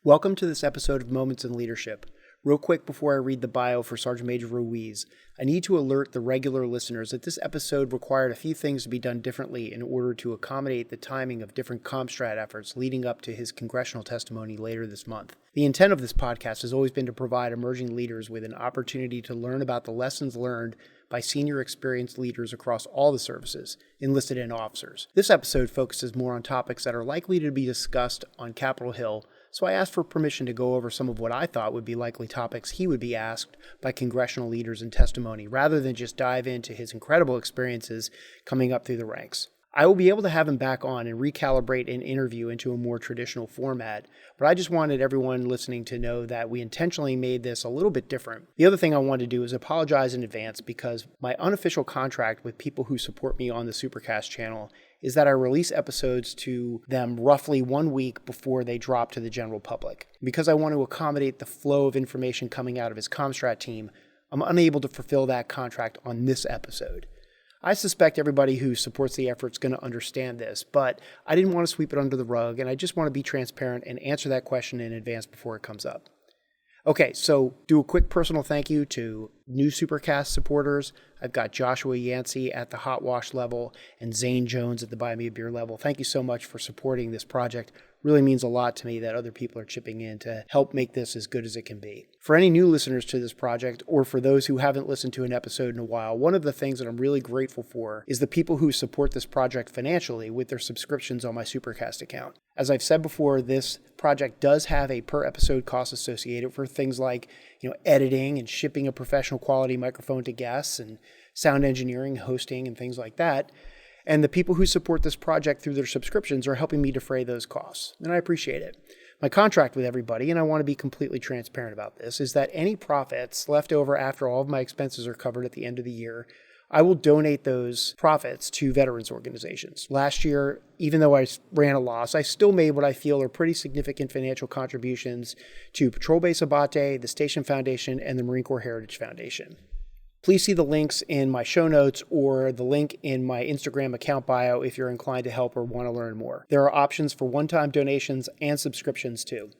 Welcome to this episode of Moments in Leadership. Real quick before I read the bio for Sergeant Major Ruiz, I need to alert the regular listeners that this episode required a few things to be done differently in order to accommodate the timing of different ComStrat efforts leading up to his congressional testimony later this month. The intent of this podcast has always been to provide emerging leaders with an opportunity to learn about the lessons learned by senior experienced leaders across all the services, enlisted and officers. This episode focuses more on topics that are likely to be discussed on Capitol Hill, so I asked for permission to go over some of what I thought would be likely topics he would be asked by congressional leaders in testimony, rather than just dive into his incredible experiences coming up through the ranks. I will be able to have him back on and recalibrate an interview into a more traditional format, but I just wanted everyone listening to know that we intentionally made this a little bit different. The other thing I wanted to do is apologize in advance because my unofficial contract with people who support me on the Supercast channel is that I release episodes to them roughly 1 week before they drop to the general public. Because I want to accommodate the flow of information coming out of his ComStrat team, I'm unable to fulfill that contract on this episode. I suspect everybody who supports the effort is going to understand this, but I didn't want to sweep it under the rug, and I just want to be transparent and answer that question in advance before it comes up. Okay, so do a quick personal thank you to new Supercast supporters. I've got Joshua Yancey at the Hot Wash level and Zane Jones at the Buy Me a Beer level. Thank you so much for supporting this project. Really means a lot to me that other people are chipping in to help make this as good as it can be. For any new listeners to this project, or for those who haven't listened to an episode in a while, one of the things that I'm really grateful for is the people who support this project financially with their subscriptions on my Supercast account. As I've said before, this project does have a per episode cost associated for things like, editing and shipping a professional quality microphone to guests and sound engineering, hosting, and things like that. And the people who support this project through their subscriptions are helping me defray those costs, and I appreciate it. My contract with everybody, and I want to be completely transparent about this, is that any profits left over after all of my expenses are covered at the end of the year, I will donate those profits to veterans organizations. Last year, even though I ran a loss, I still made what I feel are pretty significant financial contributions to Patrol Base Abate, the Station Foundation, and the Marine Corps Heritage Foundation. Please see the links in my show notes or the link in my Instagram account bio if you're inclined to help or want to learn more. There are options for one-time donations and subscriptions too.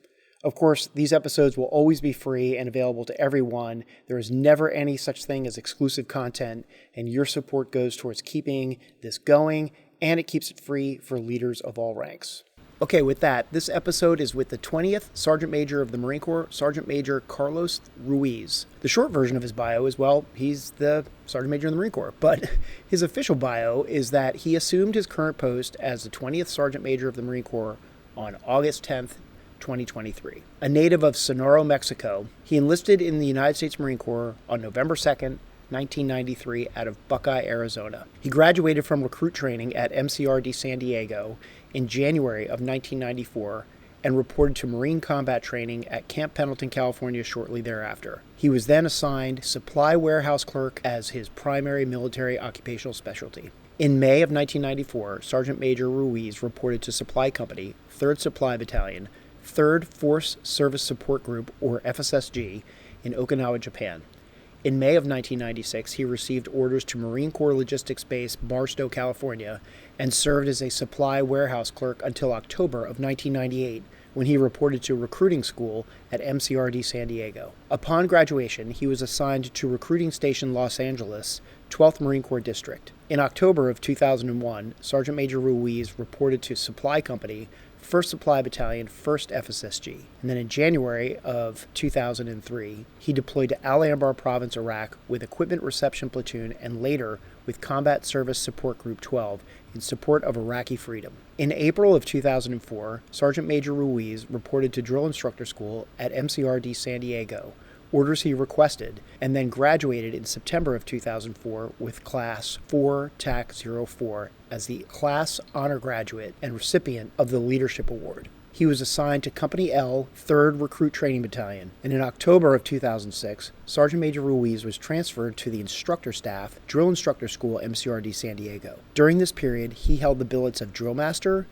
Of course, these episodes will always be free and available to everyone. There is never any such thing as exclusive content, and your support goes towards keeping this going, and it keeps it free for leaders of all ranks. Okay, with that, this episode is with the 20th Sergeant Major of the Marine Corps, Sergeant Major Carlos Ruiz. The short version of his bio is, he's the Sergeant Major in the Marine Corps, but his official bio is that he assumed his current post as the 20th Sergeant Major of the Marine Corps on August 10th, 2023. A native of Sonora, Mexico, he enlisted in the United States Marine Corps on November 2nd, 1993 out of Buckeye, Arizona. He graduated from recruit training at MCRD San Diego in January of 1994 and reported to Marine combat training at Camp Pendleton, California shortly thereafter. He was then assigned supply warehouse clerk as his primary military occupational specialty. In May of 1994, Sergeant Major Ruiz reported to Supply Company, 3rd Supply Battalion, 3rd Force Service Support Group, or FSSG, in Okinawa, Japan. In May of 1996, he received orders to Marine Corps Logistics Base, Barstow, California, and served as a supply warehouse clerk until October of 1998, when he reported to recruiting school at MCRD San Diego. Upon graduation, he was assigned to Recruiting Station Los Angeles, 12th Marine Corps District. In October of 2001, Sergeant Major Ruiz reported to Supply Company, 1st Supply Battalion, 1st FSSG. And then in January of 2003, he deployed to Al Anbar Province, Iraq with Equipment Reception Platoon and later with Combat Service Support Group 12 in support of Iraqi freedom. In April of 2004, Sergeant Major Ruiz reported to Drill Instructor School at MCRD San Diego, orders he requested, and then graduated in September of 2004 with Class 4 TAC 04 as the Class Honor Graduate and recipient of the Leadership Award. He was assigned to Company L, 3rd Recruit Training Battalion, and in October of 2006, Sergeant Major Ruiz was transferred to the instructor staff, Drill Instructor School, MCRD San Diego. During this period, he held the billets of Drill Master,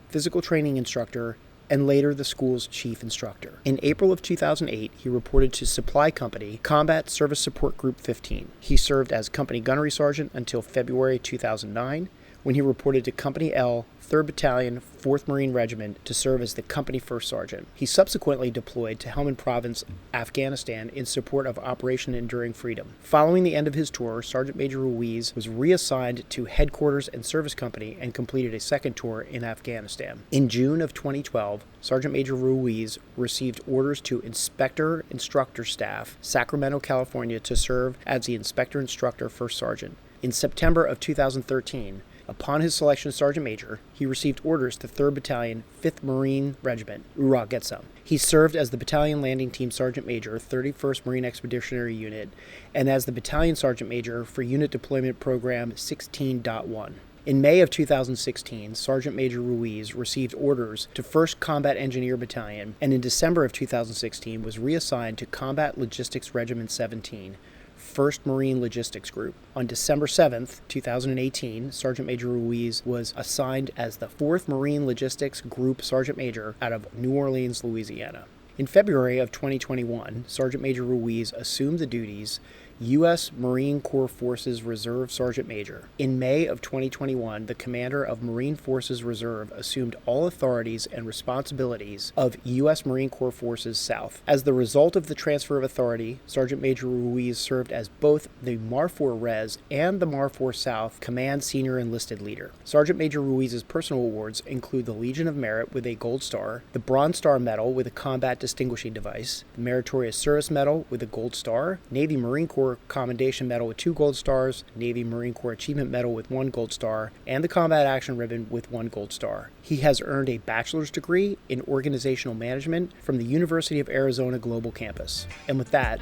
Physical Training Instructor, and later the school's chief instructor. In April of 2008, he reported to Supply Company, Combat Service Support Group 15. He served as Company Gunnery Sergeant until February 2009, when he reported to Company L, 3rd Battalion, 4th Marine Regiment to serve as the company first sergeant. He subsequently deployed to Helmand Province, Afghanistan in support of Operation Enduring Freedom. Following the end of his tour, Sergeant Major Ruiz was reassigned to Headquarters and Service Company and completed a second tour in Afghanistan. In June of 2012, Sergeant Major Ruiz received orders to Inspector Instructor Staff, Sacramento, California, to serve as the Inspector Instructor First Sergeant. In September of 2013, upon his selection as Sergeant Major, he received orders to 3rd Battalion, 5th Marine Regiment. Urah, get some. He served as the Battalion Landing Team Sergeant Major, 31st Marine Expeditionary Unit, and as the Battalion Sergeant Major for Unit Deployment Program 16.1. In May of 2016, Sergeant Major Ruiz received orders to 1st Combat Engineer Battalion, and in December of 2016 was reassigned to Combat Logistics Regiment 17, 1st Marine Logistics Group. On December 7th, 2018, Sergeant Major Ruiz was assigned as the 4th Marine Logistics Group Sergeant Major out of New Orleans, Louisiana. In February of 2021, Sergeant Major Ruiz assumed the duties U.S. Marine Corps Forces Reserve Sergeant Major. In May of 2021, the commander of Marine Forces Reserve assumed all authorities and responsibilities of U.S. Marine Corps Forces South. As the result of the transfer of authority, Sergeant Major Ruiz served as both the MARFOR Res and the MARFOR South Command Senior Enlisted Leader. Sergeant Major Ruiz's personal awards include the Legion of Merit with a Gold Star, the Bronze Star Medal with a Combat Distinguishing Device, the Meritorious Service Medal with a Gold Star, Navy Marine Corps Commendation Medal with 2 gold stars, Navy Marine Corps Achievement Medal with 1 gold star, and the Combat Action Ribbon with 1 gold star. He has earned a bachelor's degree in organizational management from the University of Arizona Global Campus. And with that,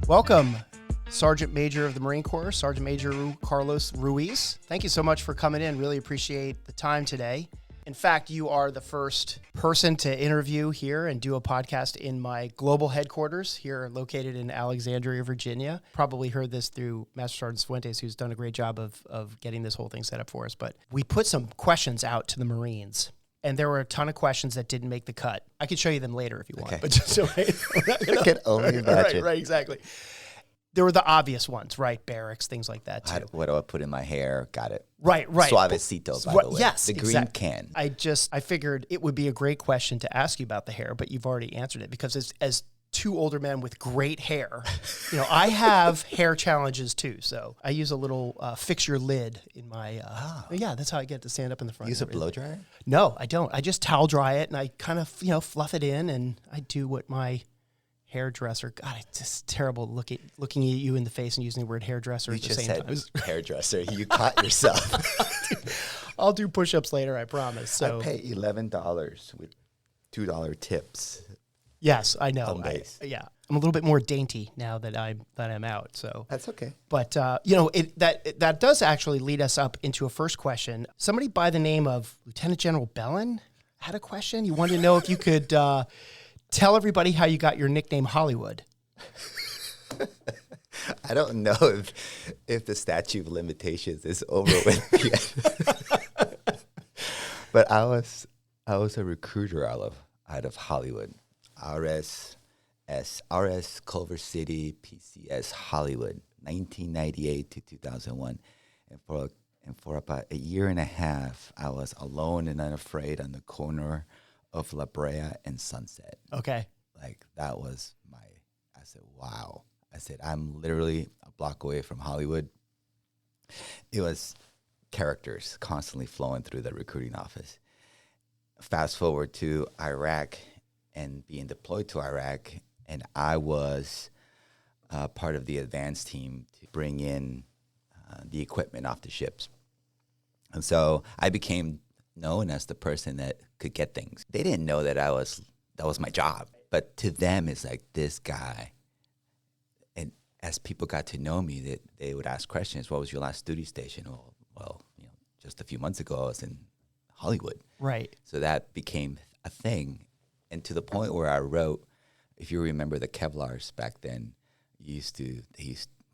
welcome, Sergeant Major of the Marine Corps, Sergeant Major Carlos Ruiz. Thank you so much for coming in. Really appreciate the time today. In fact, you are the first person to interview here and do a podcast in my global headquarters here located in Alexandria, Virginia. Probably heard this through Master Sergeant Fuentes, who's done a great job of getting this whole thing set up for us. But we put some questions out to the Marines, and there were a ton of questions that didn't make the cut. I could show you them later if you want. But just so I can only imagine. Right, exactly. There were the obvious ones, right? Barracks, things like that, too. What do I put in my hair? Got it. Right. Suavecito, by the way. Yes, the green can. I figured it would be a great question to ask you about the hair, but you've already answered it because as 2 older men with great hair, I have hair challenges too. So I use a little fix your lid in my, yeah, that's how I get to stand up in the front. Use a blow dryer? No, I don't. I just towel dry it and I kind of, fluff it in and I do what my hairdresser. God, it's just terrible looking at you in the face and using the word hairdresser at the same time. You just said hairdresser. You caught yourself. I'll do push-ups later, I promise. So I pay $11 with $2 tips. Yes, I know. Home base. I'm a little bit more dainty now that I'm out. So that's okay. But that does actually lead us up into a first question. Somebody by the name of Lieutenant General Bellin had a question. You wanted to know if you could tell everybody how you got your nickname Hollywood. I don't know if the statute of limitations is over with yet. But I was a recruiter out of Hollywood. RS Culver City, PCS Hollywood, 1998 to 2001. And for about a year and a half, I was alone and unafraid on the corner of La Brea and Sunset. Okay. Like that was I said, wow. I said, I'm literally a block away from Hollywood. It was characters constantly flowing through the recruiting office. Fast forward to Iraq and being deployed to Iraq, and I was part of the advance team to bring in the equipment off the ships. And so I became known as the person that could get things. They didn't know that was my job, but to them it's like this guy. And as people got to know me, they would ask questions. What was your last duty station? Well, just a few months ago I was in Hollywood. Right. So that became a thing, and to the point where I wrote, if you remember the Kevlars back then, they used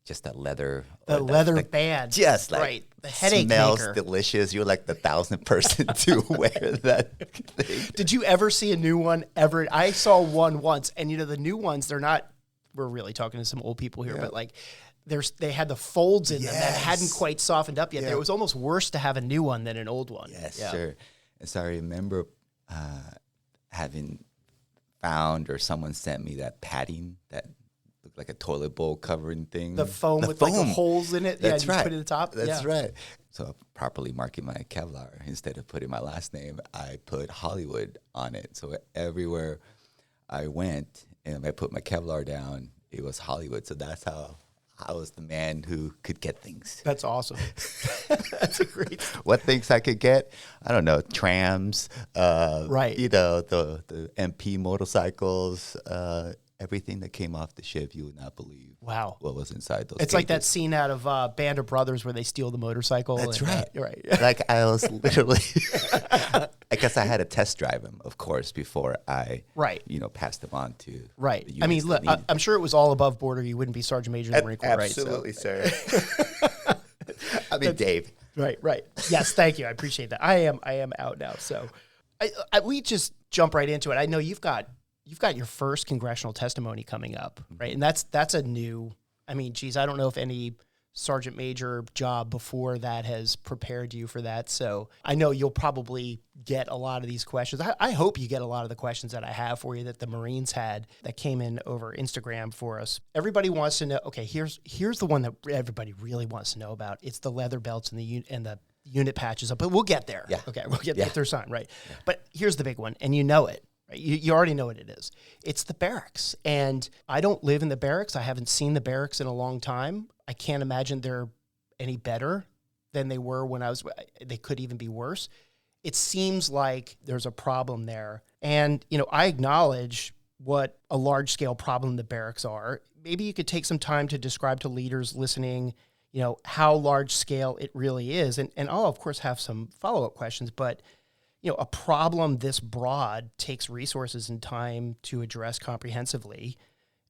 just that leather. The leather band. Just like right. The headache smells maker. Delicious. You're like the 1,000th person to wear that thing. Did you ever see a new one ever? I saw one once, and the new ones, they're not, we're really talking to some old people here, but like they had the folds in them that Yes. hadn't quite softened up yet. Yeah. It was almost worse to have a new one than an old one. Yes, Yeah. sir. And so I remember having found, or someone sent me that padding that looked like a toilet bowl covering thing. The foam with like the holes in it. That's yeah, right. You put it at the top. That's yeah. right. So properly marking my Kevlar, instead of putting my last name, I put Hollywood on it. So everywhere I went and I put my Kevlar down, it was Hollywood. So that's how I was the man who could get things. That's awesome. That's a great. What things I could get? I don't know, trams, Right. You know, the MP motorcycles, everything that came off the ship. You would not believe. Wow. What was inside those? It's like that scene out of Band of Brothers where they steal the motorcycle. That's and, right. Right. Like I was literally, I guess I had to test drive them, of course, before I, Right. Passed them on to. Right. the I mean, units look, that need- I'm sure it was all above board or you wouldn't be Sergeant Major in the Marine Corps, absolutely, sir. I mean, Dave. Right. Right. Yes. Thank you. I appreciate that. I am out now. So we just jump right into it. I know you've got your first congressional testimony coming up, right? And that's a new, I mean, geez, I don't know if any sergeant major job before that has prepared you for that. So I know you'll probably get a lot of these questions. I hope you get a lot of the questions that I have for you that the Marines had that came in over Instagram for us. Everybody wants to know, okay, here's the one that everybody really wants to know about. It's the leather belts and the unit patches up, but we'll get there. Yeah. Okay, we'll get Yeah. there soon, right? Yeah. But here's the big one, and you know it. Right? You already know what it is. It's the barracks. And I don't live in the barracks. I haven't seen the barracks in a long time. I can't imagine they're any better than they were when they could even be worse. It seems like there's a problem there. And, I acknowledge what a large-scale problem the barracks are. Maybe you could take some time to describe to leaders listening, how large-scale it really is. And I'll, of course, have some follow-up questions, but a problem this broad takes resources and time to address comprehensively.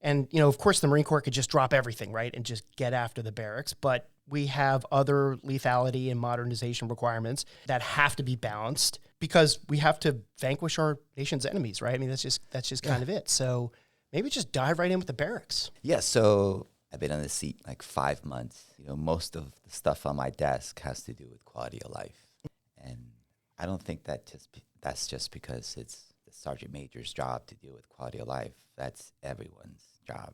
And, of course, the Marine Corps could just drop everything, right, and just get after the barracks. But we have other lethality and modernization requirements that have to be balanced because we have to vanquish our nation's enemies, right? I mean, that's just kind of it. So maybe just dive right in with the barracks. Yeah, so I've been on the seat like 5 months. Most of the stuff on my desk has to do with quality of life. And I don't think that's just because it's the sergeant major's job to deal with quality of life. That's everyone's job.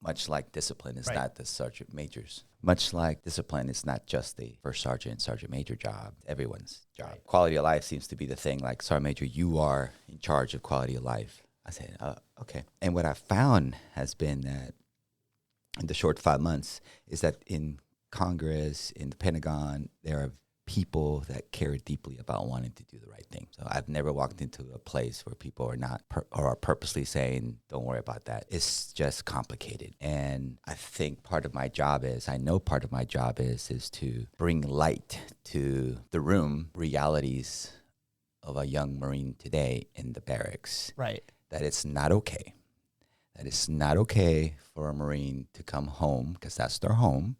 Much like discipline is not the sergeant major's. Much like discipline is not just the first sergeant major job. Everyone's job. Right. Quality of life seems to be the thing. Like, Sergeant Major, you are in charge of quality of life. I said, okay. And what I found has been that in the short 5 months is that in Congress, in the Pentagon, there are people that care deeply about wanting to do the right thing. So I've never walked into a place where people are not or are purposely saying, don't worry about that. It's just complicated. And I think part of my job is to bring light to the room, realities of a young Marine today in the barracks. Right. That it's not okay. That it's not okay for a Marine to come home, because that's their home,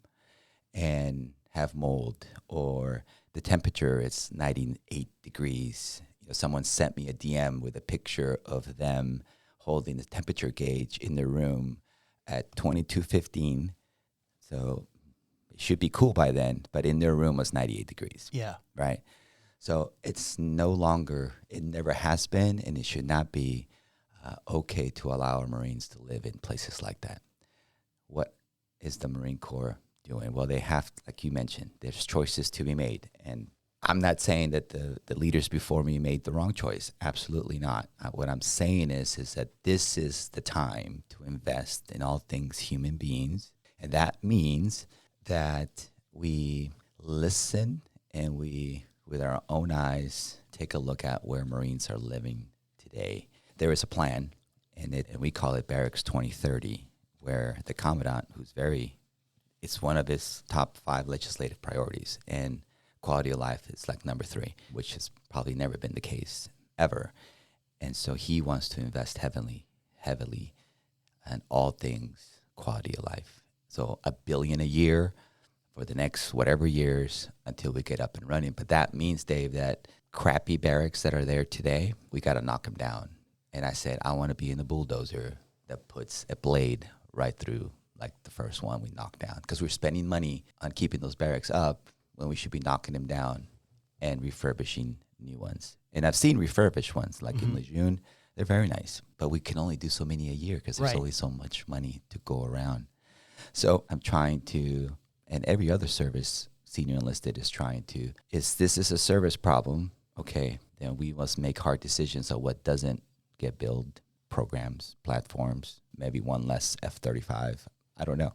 and have mold, or the temperature is 98 degrees. Someone sent me a DM with a picture of them holding the temperature gauge in their room at 22:15. So it should be cool by then, but in their room was 98 degrees. Yeah. Right? So it's no longer, it never has been, and it should not be okay to allow our Marines to live in places like that. What is the Marine Corps doing? Well, they have, like you mentioned, there's choices to be made. And I'm not saying that the leaders before me made the wrong choice. Absolutely not. What I'm saying is that this is the time to invest in all things human beings. And that means that we listen and we, with our own eyes, take a look at where Marines are living today. There is a plan, and we call it Barracks 2030, where the Commandant, it's one of his top 5 legislative priorities, and quality of life is like number 3, which has probably never been the case ever. And so he wants to invest heavily in all things quality of life. So $1 billion a year for the next whatever years until we get up and running. But that means, Dave, that crappy barracks that are there today, we got to knock them down. And I said, I want to be in the bulldozer that puts a blade right through like the first one we knocked down, because we're spending money on keeping those barracks up when we should be knocking them down and refurbishing new ones. And I've seen refurbished ones, like in Lejeune. They're very nice, but we can only do so many a year because there's only so much money to go around. So I'm trying to, and every other service senior enlisted is trying to, this is a service problem, okay, then we must make hard decisions on what doesn't get built, programs, platforms, maybe one less F-35, I don't know.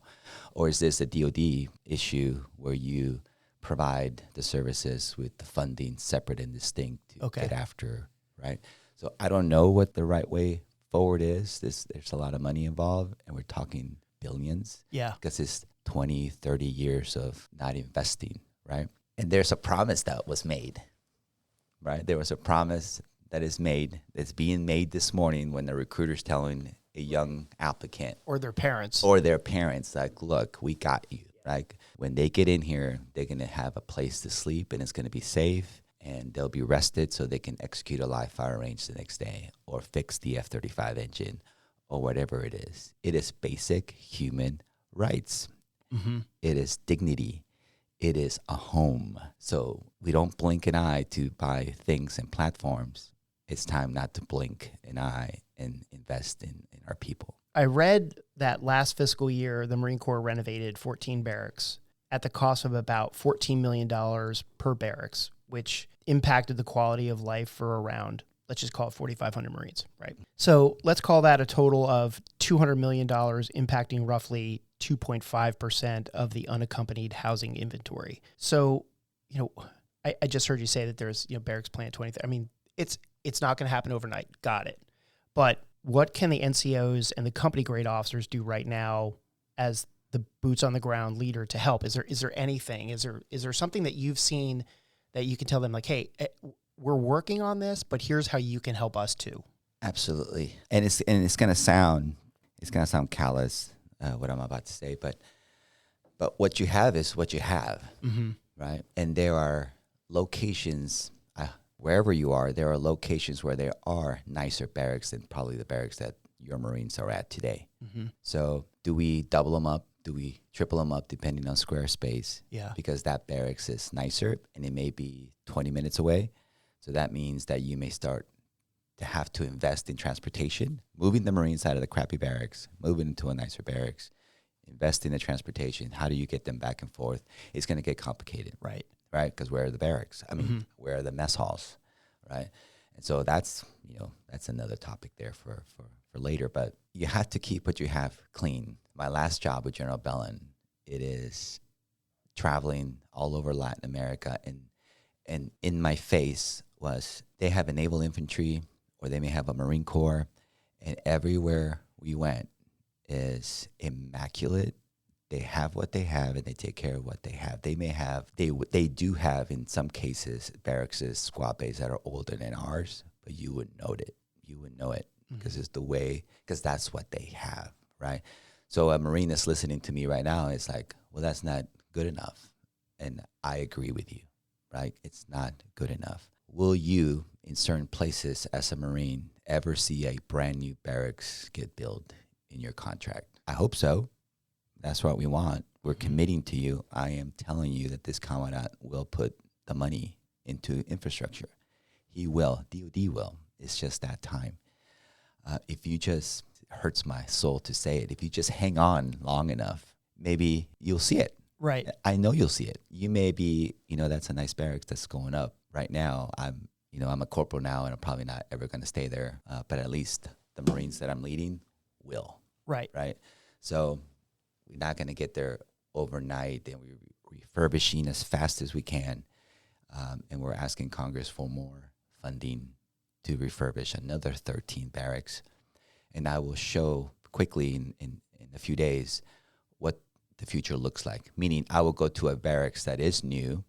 Or is this a DOD issue where you provide the services with the funding separate and distinct to get after, right? So I don't know what the right way forward is. There's a lot of money involved, and we're talking billions. Yeah. Because it's 20, 30 years of not investing, right? And there's a promise that was made, right? There was a promise that is made, that's being made this morning when the recruiter's telling a young applicant. Or their parents. Like, look, we got you. Like, when they get in here, they're going to have a place to sleep, and it's going to be safe, and they'll be rested so they can execute a live fire range the next day or fix the F-35 engine or whatever it is. It is basic human rights. It is dignity. It is a home. So we don't blink an eye to buy things and platforms. It's time not to blink an eye and invest in our people. I read that last fiscal year, the Marine Corps renovated 14 barracks at the cost of about $14 million per barracks, which impacted the quality of life for around, let's just call it 4,500 Marines, right? So let's call that a total of $200 million impacting roughly 2.5% of the unaccompanied housing inventory. So, I just heard you say that there's, barracks plan 20. I mean, it's not going to happen overnight. Got it. But what can the NCOs and the company grade officers do right now as the boots on the ground leader to help? Is there anything? Is there something that you've seen that you can tell them, like, hey, we're working on this, but here's how you can help us too? Absolutely. And it's going to sound callous, what I'm about to say, but what you have is what you have, right? And there are locations, wherever you are, there are locations where there are nicer barracks than probably the barracks that your Marines are at today. So do we double them up? Do we triple them up depending on square space? Yeah. Because that barracks is nicer and it may be 20 minutes away. So that means that you may start to have to invest in transportation, moving the Marines out of the crappy barracks, moving into a nicer barracks, invest in the transportation. How do you get them back and forth? It's going to get complicated. Right. Because where are the barracks? I mean, where are the mess halls? Right. And so that's another topic there for later. But you have to keep what you have clean. My last job with General Bellin, it is traveling all over Latin America. And in my face was, they have a naval infantry or they may have a Marine Corps. And everywhere we went is immaculate. They have what they have, and they take care of what they have. They may have, they do have, in some cases, barracks, squad bays that are older than ours, but you wouldn't know it. You wouldn't know it because it's the way, because that's what they have, right? So a Marine that's listening to me right now is like, well, that's not good enough. And I agree with you, right? It's not good enough. Will you, in certain places as a Marine, ever see a brand new barracks get built in your contract? I hope so. That's what we want. We're committing to you. I am telling you that this commandant will put the money into infrastructure. He will. DOD will. It's just that time. If you just, it hurts my soul to say it, if you just hang on long enough, maybe you'll see it. Right. I know you'll see it. You may be, that's a nice barracks that's going up right now. I'm a corporal now, and I'm probably not ever going to stay there. But at least the Marines that I'm leading will. Right. Right. So we're not going to get there overnight, and we're refurbishing as fast as we can. And we're asking Congress for more funding to refurbish another 13 barracks. And I will show quickly in a few days what the future looks like. Meaning I will go to a barracks that is new,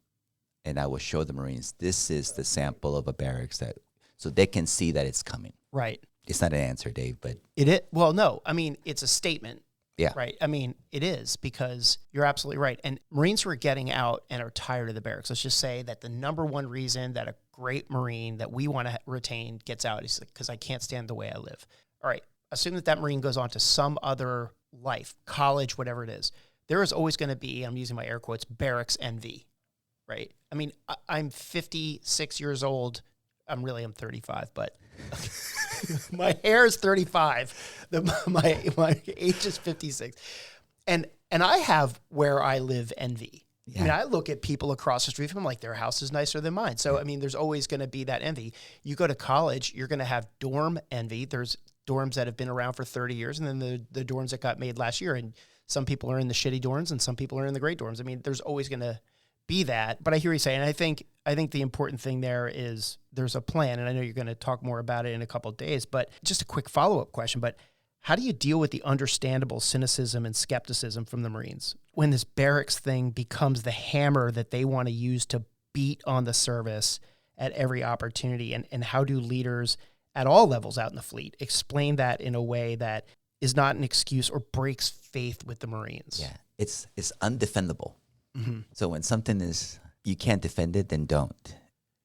and I will show the Marines, this is the sample of a barracks so they can see that it's coming. Right. It's not an answer, Dave, but well, no, I mean, it's a statement. Yeah. Right. I mean, it is, because you're absolutely right. And Marines who are getting out and are tired of the barracks, let's just say that the number one reason that a great Marine that we want to retain gets out is because I can't stand the way I live. All right. assume that that Marine goes on to some other life, college, whatever it is, there is always going to be, I'm using my air quotes, barracks envy, right? I mean, I'm 56 years old. I'm 35, but my hair is 35. My age is 56. And I have where I live envy. Yeah. I mean, I look at people across the street from them like their house is nicer than mine. So, I mean, there's always going to be that envy. You go to college, you're going to have dorm envy. There's dorms that have been around for 30 years, and then the dorms that got made last year. And some people are in the shitty dorms and some people are in the great dorms. I mean, there's always going to be that. But I hear you saying, I think the important thing there is there's a plan. And I know you're going to talk more about it in a couple of days, but just a quick follow-up question. But how do you deal with the understandable cynicism and skepticism from the Marines when this barracks thing becomes the hammer that they want to use to beat on the service at every opportunity? And how do leaders at all levels out in the fleet explain that in a way that is not an excuse or breaks faith with the Marines? Yeah, it's undefendable. Mm-hmm. So when something is, you can't defend it, then don't.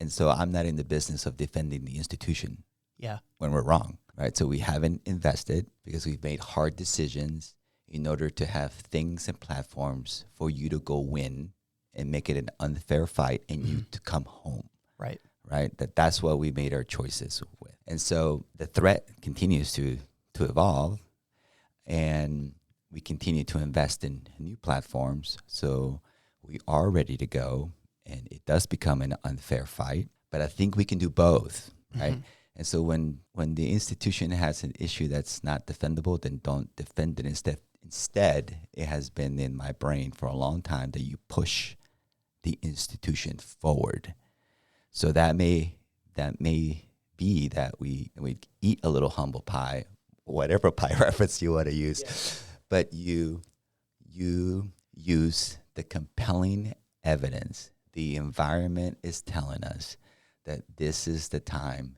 And so I'm not in the business of defending the institution. Yeah. When we're wrong, right? So we haven't invested because we've made hard decisions in order to have things and platforms for you to go win and make it an unfair fight and you to come home. Right. Right? That's what we made our choices with. And so the threat continues to evolve, and we continue to invest in new platforms. So we are ready to go, and it does become an unfair fight. But I think we can do both, right? Mm-hmm. And so when the institution has an issue that's not defendable, then don't defend it. Instead, it has been in my brain for a long time that you push the institution forward. So that may be that we eat a little humble pie, whatever pie reference you want to use, yeah. But you use the compelling evidence. The environment is telling us that this is the time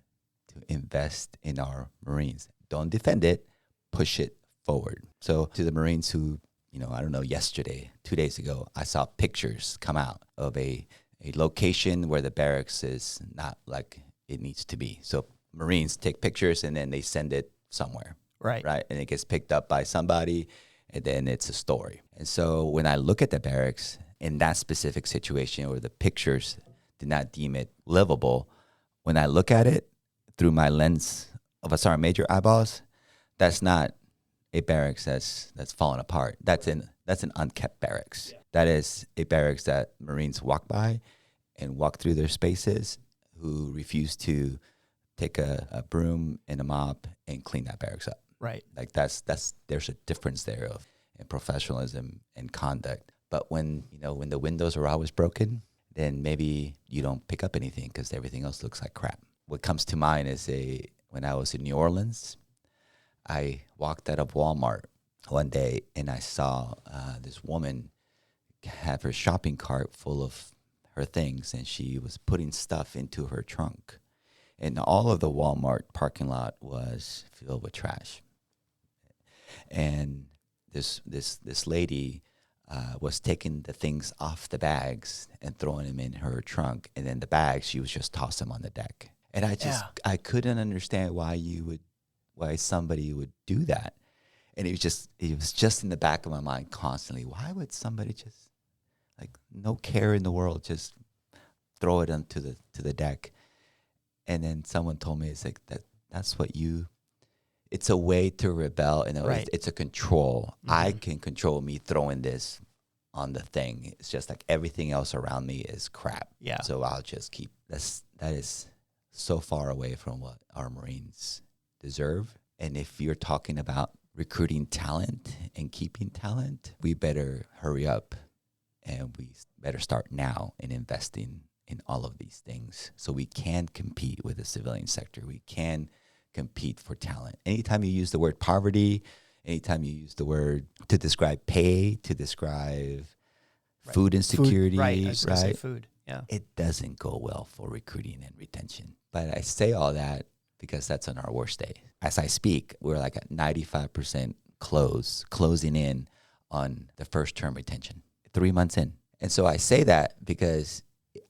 to invest in our Marines. Don't defend it, push it forward. So to the Marines who, I don't know, yesterday, 2 days ago, I saw pictures come out of a location where the barracks is not like it needs to be. So Marines take pictures and then they send it somewhere. Right. And it gets picked up by somebody, and then it's a story. And so when I look at the barracks in that specific situation where the pictures did not deem it livable, when I look at it through my lens of a sergeant major eyeballs, that's not a barracks that's fallen apart. That's an unkept barracks. Yeah. That is a barracks that Marines walk by and walk through their spaces who refuse to take a broom and a mop and clean that barracks up. Right. Like there's a difference there in professionalism and conduct. But when the windows are always broken, then maybe you don't pick up anything because everything else looks like crap. What comes to mind is when I was in New Orleans, I walked out of Walmart one day and I saw this woman have her shopping cart full of her things, and she was putting stuff into her trunk. And all of the Walmart parking lot was filled with trash. And this lady was taking the things off the bags and throwing them in her trunk, and then the bags she was just tossing them on the deck. And I couldn't understand why somebody would do that. And it was just in the back of my mind constantly. Why would somebody just, like, no care in the world, just throw it onto the deck? And then someone told me, it's like that's what it's a way to rebel, and right. It's a control. Mm-hmm. I can control me throwing this on the thing. It's just like everything else around me is crap. Yeah. So I'll just keep that is so far away from what our Marines deserve. And if you're talking about recruiting talent and keeping talent, we better hurry up, and we better start now in investing in all of these things so we can compete with the civilian sector. We can compete for talent. Anytime you use the word poverty, anytime you use the word to describe pay, to describe food insecurity, I was gonna say food. Yeah. It doesn't go well for recruiting and retention. But I say all that because that's on our worst day. As I speak, we're like at 95% closing in on the first term retention, 3 months in. And so I say that because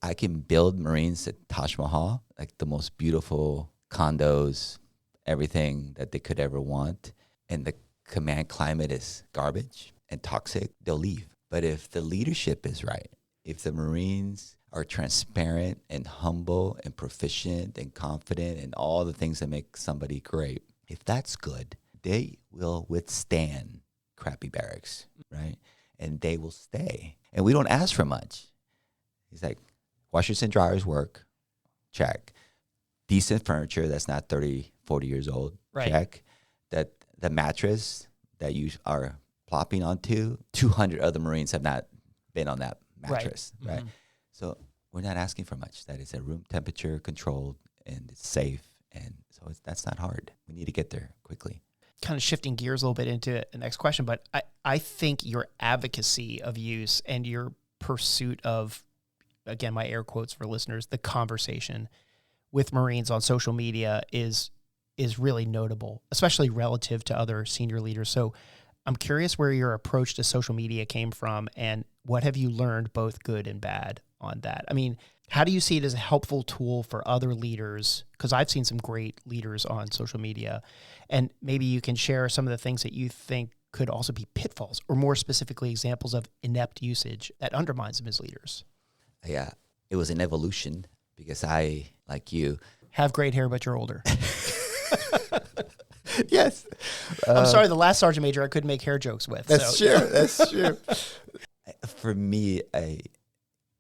I can build Marines at Taj Mahal, like the most beautiful condos everything that they could ever want, and the command climate is garbage and toxic, they'll leave. But if the leadership is right, if the Marines are transparent and humble and proficient and confident and all the things that make somebody great, if that's good, they will withstand crappy barracks, right? And they will stay. And we don't ask for much. He's like, washers and dryers work, check. Decent furniture that's not 30, 40 years old, right. Check. That the mattress that you are plopping onto, 200 other Marines have not been on that mattress, right? Mm-hmm. So we're not asking for much. That is a room temperature controlled and it's safe. And so that's not hard. We need to get there quickly. Kind of shifting gears a little bit into the next question, but I think your advocacy of use and your pursuit of, again, my air quotes for listeners, the conversation with Marines on social media is really notable, especially relative to other senior leaders. So I'm curious where your approach to social media came from and what have you learned, both good and bad, on that? I mean, how do you see it as a helpful tool for other leaders? Because I've seen some great leaders on social media, and maybe you can share some of the things that you think could also be pitfalls, or more specifically, examples of inept usage that undermines them as leaders. Yeah, it was an evolution because I, like you, have great hair, but you're older. Yes. I'm sorry, the last sergeant major I couldn't make hair jokes with. That's true. That's true. For me,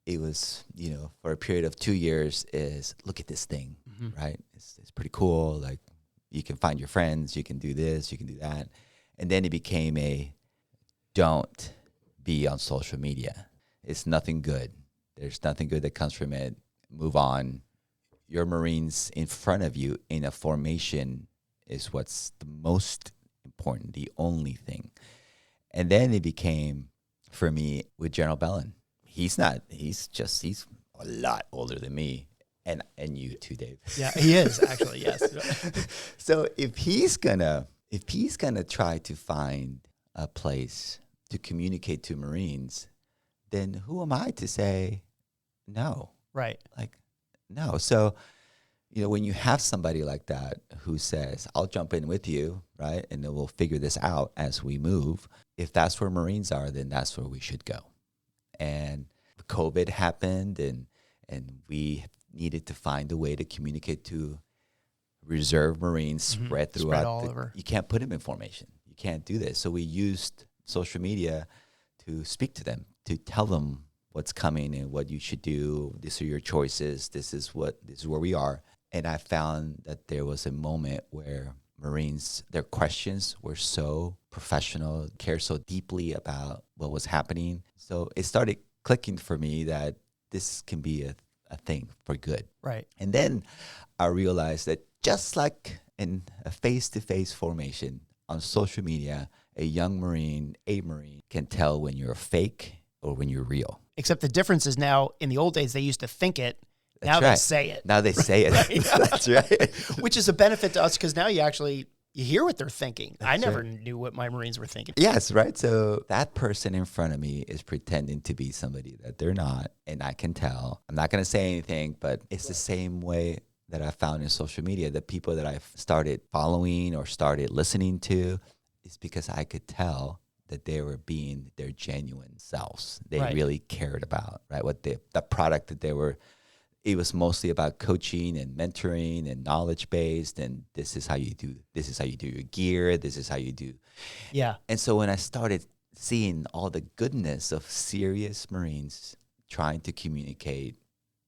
it was, for a period of 2 years is look at this thing, right? It's pretty cool. Like you can find your friends, you can do this, you can do that. And then it became don't be on social media. It's nothing good. There's nothing good that comes from it. Move on. Your Marines in front of you in a formation is what's the most important, the only thing. And then it became, for me, with General Bellin. He's a lot older than me, and you too, Dave. Yeah, he is actually, yes. So if he's gonna try to find a place to communicate to Marines, then who am I to say no? Right. Like, no. So, when you have somebody like that who says, I'll jump in with you, right? And then we'll figure this out as we move. If that's where Marines are, then that's where we should go. And COVID happened and we needed to find a way to communicate to reserve Marines spread throughout. All over. You can't put them in formation. You can't do this. So we used social media to speak to them, to tell them what's coming and what you should do. These are your choices. This is where we are. And I found that there was a moment where Marines, their questions were so professional, cared so deeply about what was happening. So it started clicking for me that this can be a thing for good. Right. And then I realized that just like in a face-to-face formation on social media, a Marine can tell when you're fake or when you're real. Except the difference is now, in the old days, they used to think it. Now they say it. Now they say it. Right. That's right. Which is a benefit to us because now you hear what they're thinking. I never knew what my Marines were thinking. Yes, right. So that person in front of me is pretending to be somebody that they're not, and I can tell. I'm not going to say anything, but it's the same way that I found in social media. The people that I've started following or started listening to is because I could tell that they were being their genuine selves. They really cared about, right? What the product that they were. It was mostly about coaching and mentoring and knowledge-based, and this is how you do your gear, this is how you do. Yeah. And so when I started seeing all the goodness of serious Marines trying to communicate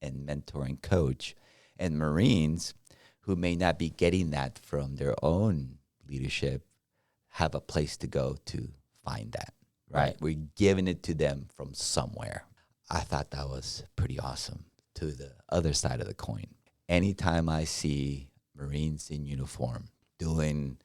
and mentor and coach, and Marines who may not be getting that from their own leadership have a place to go to find that, right? We're giving it to them from somewhere. I thought that was pretty awesome. To the other side of the coin, anytime I see Marines in uniform doing,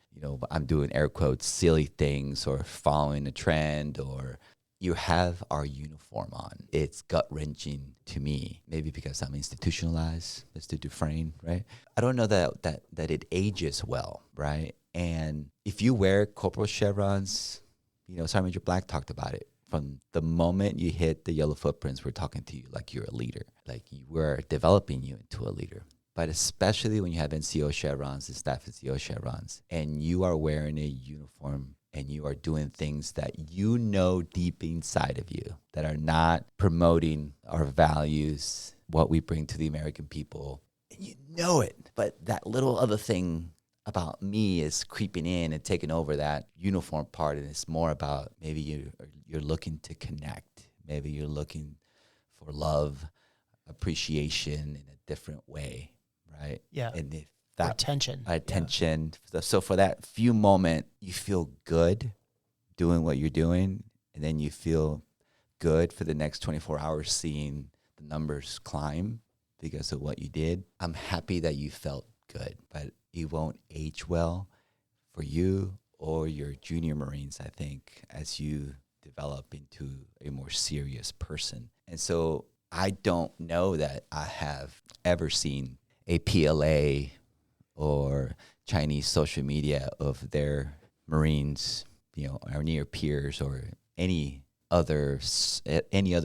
I'm doing air quotes, silly things or following a trend, or you have our uniform on, it's gut-wrenching to me, maybe because I'm institutionalized, Mr. Dufresne, right? I don't know that it ages well, right? And if you wear corporal chevrons, Sergeant Major Black talked about it. From the moment you hit the yellow footprints, we're talking to you like you're a leader, like we're developing you into a leader. but especially when you have NCO chevrons and staff NCO chevrons, and you are wearing a uniform and you are doing things that you know deep inside of you that are not promoting our values, what we bring to the American people, and you know it, but that little other thing about me is creeping in and taking over that uniform part, and it's more about maybe you're looking to connect, maybe you're looking for love, appreciation in a different way, right? Yeah. And if that attention. So for that few moment, you feel good doing what you're doing, and then you feel good for the next 24 hours seeing the numbers climb because of what you did. I'm happy that you felt good, but it won't age well for you or your junior Marines, I think, as you develop into a more serious person. And so I don't know that I have ever seen a PLA or Chinese social media of their Marines, our near peers or any other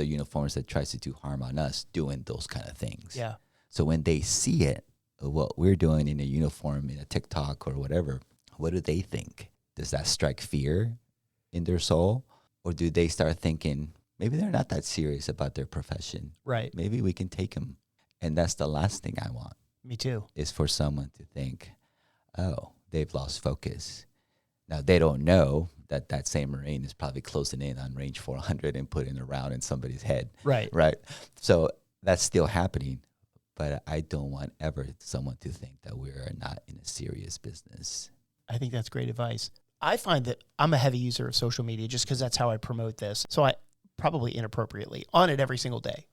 uniforms that tries to do harm on us doing those kind of things. Yeah. So when they see it, what we're doing in a uniform, in a TikTok or whatever, what do they think? Does that strike fear in their soul? Or do they start thinking, maybe they're not that serious about their profession. Right. Maybe we can take them. And that's the last thing I want. Me too. Is for someone to think, oh, they've lost focus. Now, they don't know that that same Marine is probably closing in on range 400 and putting a round in somebody's head. Right. Right. So that's still happening. But I don't want ever someone to think that we are not in a serious business. I think that's great advice. I find that I'm a heavy user of social media just because that's how I promote this. So I probably inappropriately on it every single day.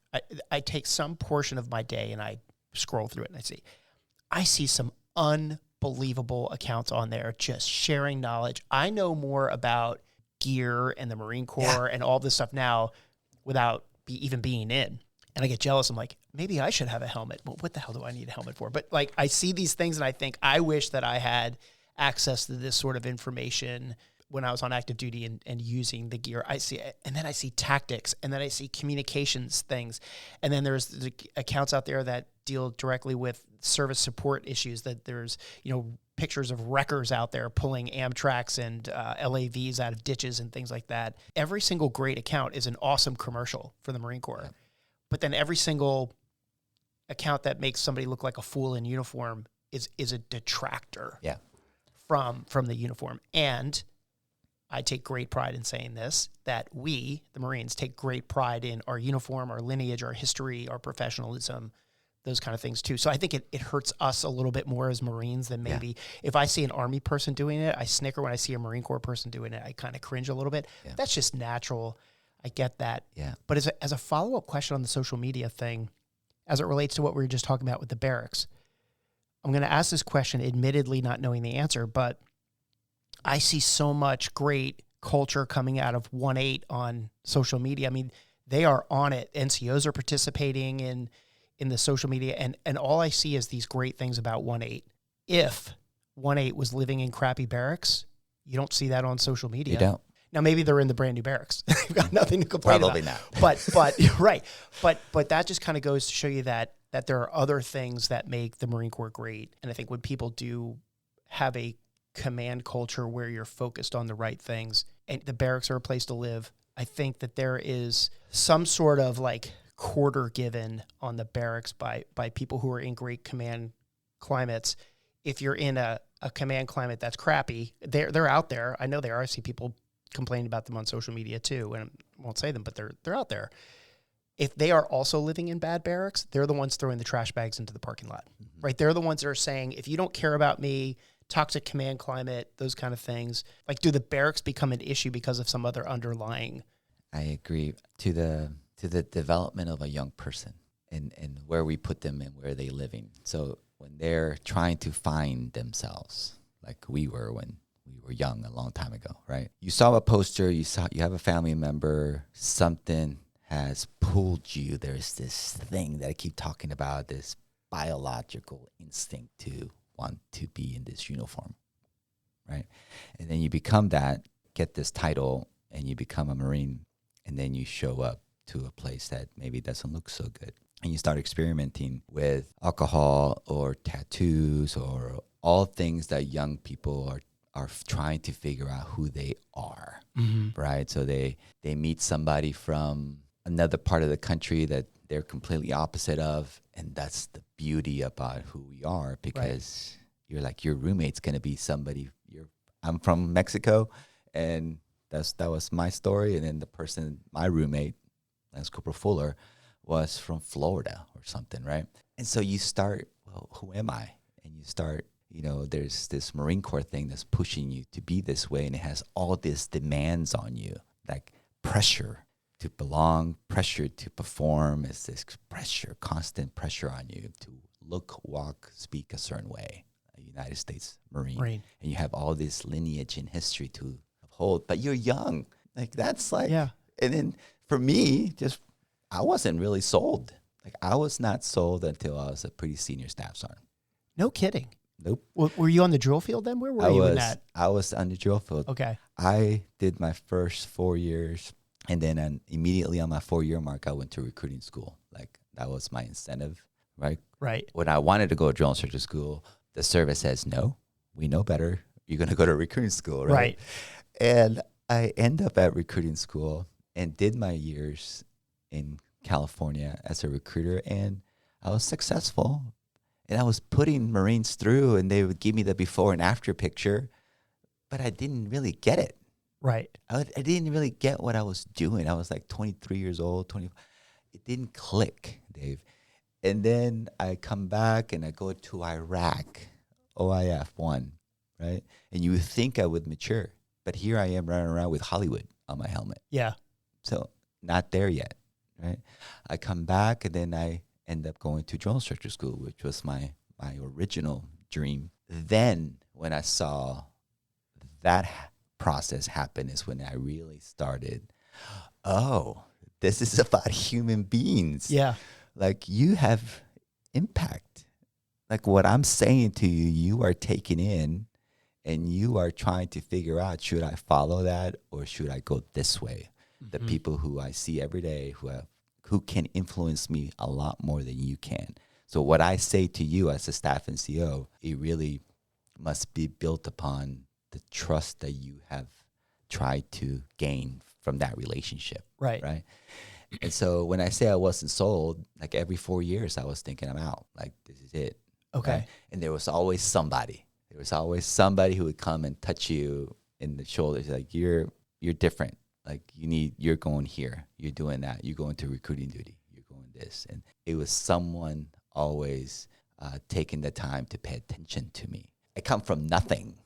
I take some portion of my day and I scroll through it and I see some unbelievable accounts on there just sharing knowledge. I know more about gear and the Marine Corps and all this stuff now without even being in. And I get jealous. I'm like, maybe I should have a helmet. Well, what the hell do I need a helmet for? But like, I see these things and I think I wish that I had access to this sort of information when I was on active duty and using the gear. I see it, and then I see tactics, and then I see communications things. And then there's the accounts out there that deal directly with service support issues, that there's, pictures of wreckers out there pulling Amtraks and LAVs out of ditches and things like that. Every single great account is an awesome commercial for the Marine Corps. Yeah. But then every single account that makes somebody look like a fool in uniform is a detractor from the uniform. And I take great pride in saying this, that we, the Marines, take great pride in our uniform, our lineage, our history, our professionalism, those kind of things too. So I think it hurts us a little bit more as Marines than maybe if I see an Army person doing it, I snicker. When I see a Marine Corps person doing it, I kind of cringe a little bit. Yeah. That's just natural. I get that. Yeah. But as a follow-up question on the social media thing, as it relates to what we were just talking about with the barracks, I'm going to ask this question, admittedly not knowing the answer, but I see so much great culture coming out of 1-8 on social media. I mean, they are on it. NCOs are participating in the social media, and all I see is these great things about 1-8. If 1-8 was living in crappy barracks, you don't see that on social media. You don't. Now, maybe they're in the brand new barracks. They've got nothing to complain Probably about. not. But right. But that just kind of goes to show you that there are other things that make the Marine Corps great. And I think when people do have a command culture where you're focused on the right things and the barracks are a place to live, I think that there is some sort of like quarter given on the barracks by people who are in great command climates. If you're in a command climate that's crappy, they're out there. I know they are. I see people complaining about them on social media too, and I won't say them, but they're out there. If they are also living in bad barracks, they're the ones throwing the trash bags into the parking lot, right? They're the ones that are saying, if you don't care about me, toxic command climate, those kind of things. Like, do the barracks become an issue because of some other underlying? I agree. To the development of a young person and where we put them and where they're living. So when they're trying to find themselves, like we were when we were young a long time ago, right? You saw a poster, you have a family member, something has pulled you. There's this thing that I keep talking about, this biological instinct to want to be in this uniform, right? And then you become that, get this title, and you become a Marine, and then you show up to a place that maybe doesn't look so good. and you start experimenting with alcohol or tattoos or all things that young people are trying to figure out who they are, right? So they meet somebody from another part of the country that they're completely opposite of, and that's the beauty about who we are, because you're like, your roommate's gonna be somebody. I'm from Mexico, and that was my story, and then my roommate, Lance Corporal Fuller, was from Florida or something, right? And so you start, well, who am I? And you start, there's this Marine Corps thing that's pushing you to be this way, and it has all these demands on you, like pressure to belong, pressure to perform. It's this pressure, constant pressure on you to look, walk, speak a certain way, a United States Marine. And you have all this lineage and history to uphold, but you're young. Like, that's like, and then for me, I wasn't really sold. Like, I was not sold until I was a pretty senior staff sergeant. No kidding. Nope. Were you on the drill field then? Where were you in that? I was on the drill field. Okay. I did my first 4 years, and then immediately on my 4-year mark, I went to recruiting school. Like, that was my incentive, right? Right. When I wanted to go to drill instructor school, the service says, no, we know better. You're going to go to recruiting school, right? Right. And I end up at recruiting school and did my years in California as a recruiter, and I was successful. And I was putting Marines through, and they would give me the before and after picture, but I didn't really get it. Right. I didn't really get what I was doing. I was like 23 years old, 20. It didn't click, Dave. And then I come back and I go to Iraq, OIF 1, right? And you would think I would mature, but here I am running around with Hollywood on my helmet. Yeah. So not there yet, right? I come back, and then I end up going to drill instructor school, which was my original dream. Then when I saw that process happen is when I really started, oh, this is about human beings. Yeah. Like, you have impact. Like, what I'm saying to you, you are taking in, and you are trying to figure out, should I follow that or should I go this way? The people who I see every day who can influence me a lot more than you can. So what I say to you as a staff NCO, it really must be built upon the trust that you have tried to gain from that relationship. Right. And so when I say I wasn't sold, like, every 4 years I was thinking, I'm out. Like, this is it. Okay. Right? And there was always somebody. There was always somebody who would come and touch you in the shoulders. Like, you're different. Like, you're going here, you're doing that, you're going to recruiting duty, you're going this. And it was someone always taking the time to pay attention to me. I come from nothing.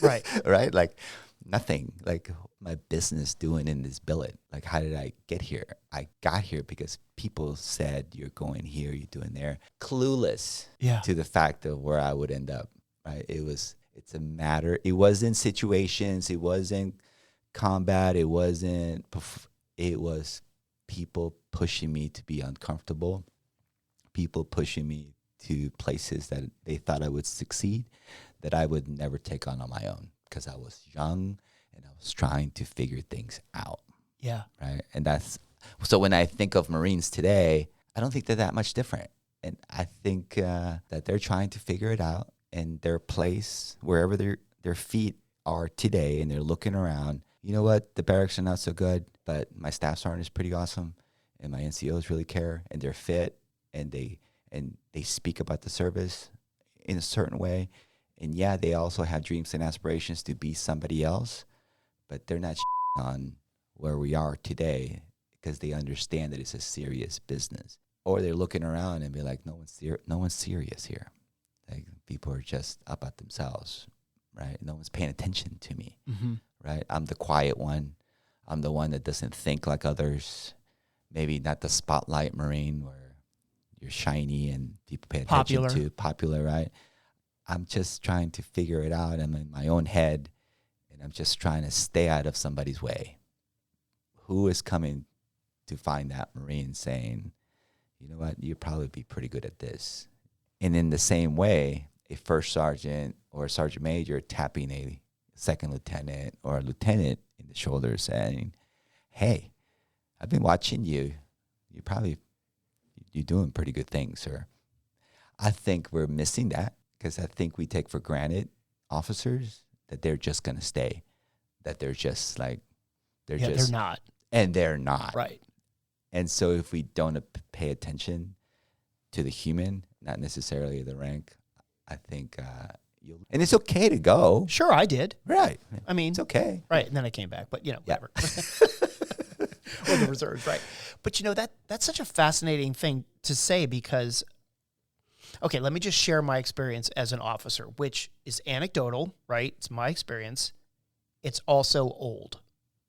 Right. Right? Like, nothing. Like, my business doing in this billet. Like, how did I get here? I got here because people said, you're going here, you're doing there. Clueless to the fact of where I would end up. Right? It's a matter. It wasn't situations. It wasn't combat. It was people pushing me to be uncomfortable, people pushing me to places that they thought I would succeed, that I would never take on my own, because I was young and I was trying to figure things out. Yeah. Right. And so when I think of Marines today, I don't think they're that much different. And I think that they're trying to figure it out, and their place, wherever their feet are today, and they're looking around. You know what? The barracks are not so good, but my staff sergeant is pretty awesome, and my NCOs really care, and they're fit, and they speak about the service in a certain way. And yeah, they also have dreams and aspirations to be somebody else, but they're not on where we are today, because they understand that it's a serious business. Or they're looking around and be like, no one's serious here. Like, people are just about themselves, right? No one's paying attention to me. Right? I'm the quiet one. I'm the one that doesn't think like others. Maybe not the spotlight Marine where you're shiny and people pay attention to. Popular, right? I'm just trying to figure it out. I'm in my own head, and I'm just trying to stay out of somebody's way. Who is coming to find that Marine saying, you know what, you'd probably be pretty good at this? And in the same way, a first sergeant or a sergeant major tapping a second lieutenant or a lieutenant in the shoulder saying, hey, I've been watching you. You're doing pretty good things, sir. I think we're missing that because I think we take for granted officers that they're just going to stay, that they're just like, they're not. And they're not. Right. And so if we don't pay attention to the human, not necessarily the rank, I think and it's okay to go. Sure, I did. Right. I mean, it's okay. Right, and then I came back, but whatever. Or the reserves, right? But that's such a fascinating thing to say because, okay, let me just share my experience as an officer, which is anecdotal, right? It's my experience. It's also old.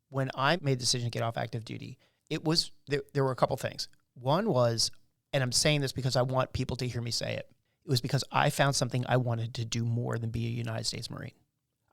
When I made the decision to get off active duty, it was there were a couple things. One was, and I'm saying this because I want people to hear me say it. It was because I found something I wanted to do more than be a United States Marine.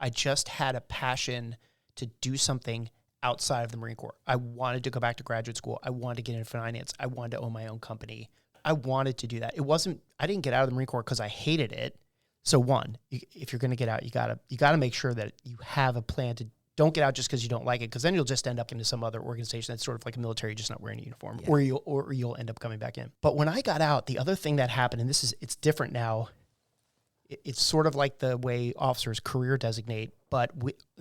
I just had a passion to do something outside of the Marine Corps. I wanted to go back to graduate school. I wanted to get into finance. I wanted to own my own company. I wanted to do that. I didn't get out of the Marine Corps because I hated it. So one, if you're going to get out, you gotta make sure that you have a plan to. Don't get out just because you don't like it, because then you'll just end up into some other organization that's sort of like a military, just not wearing a uniform, or you'll end up coming back in. But when I got out, the other thing that happened, and it's different now. It's sort of like the way officers career designate, but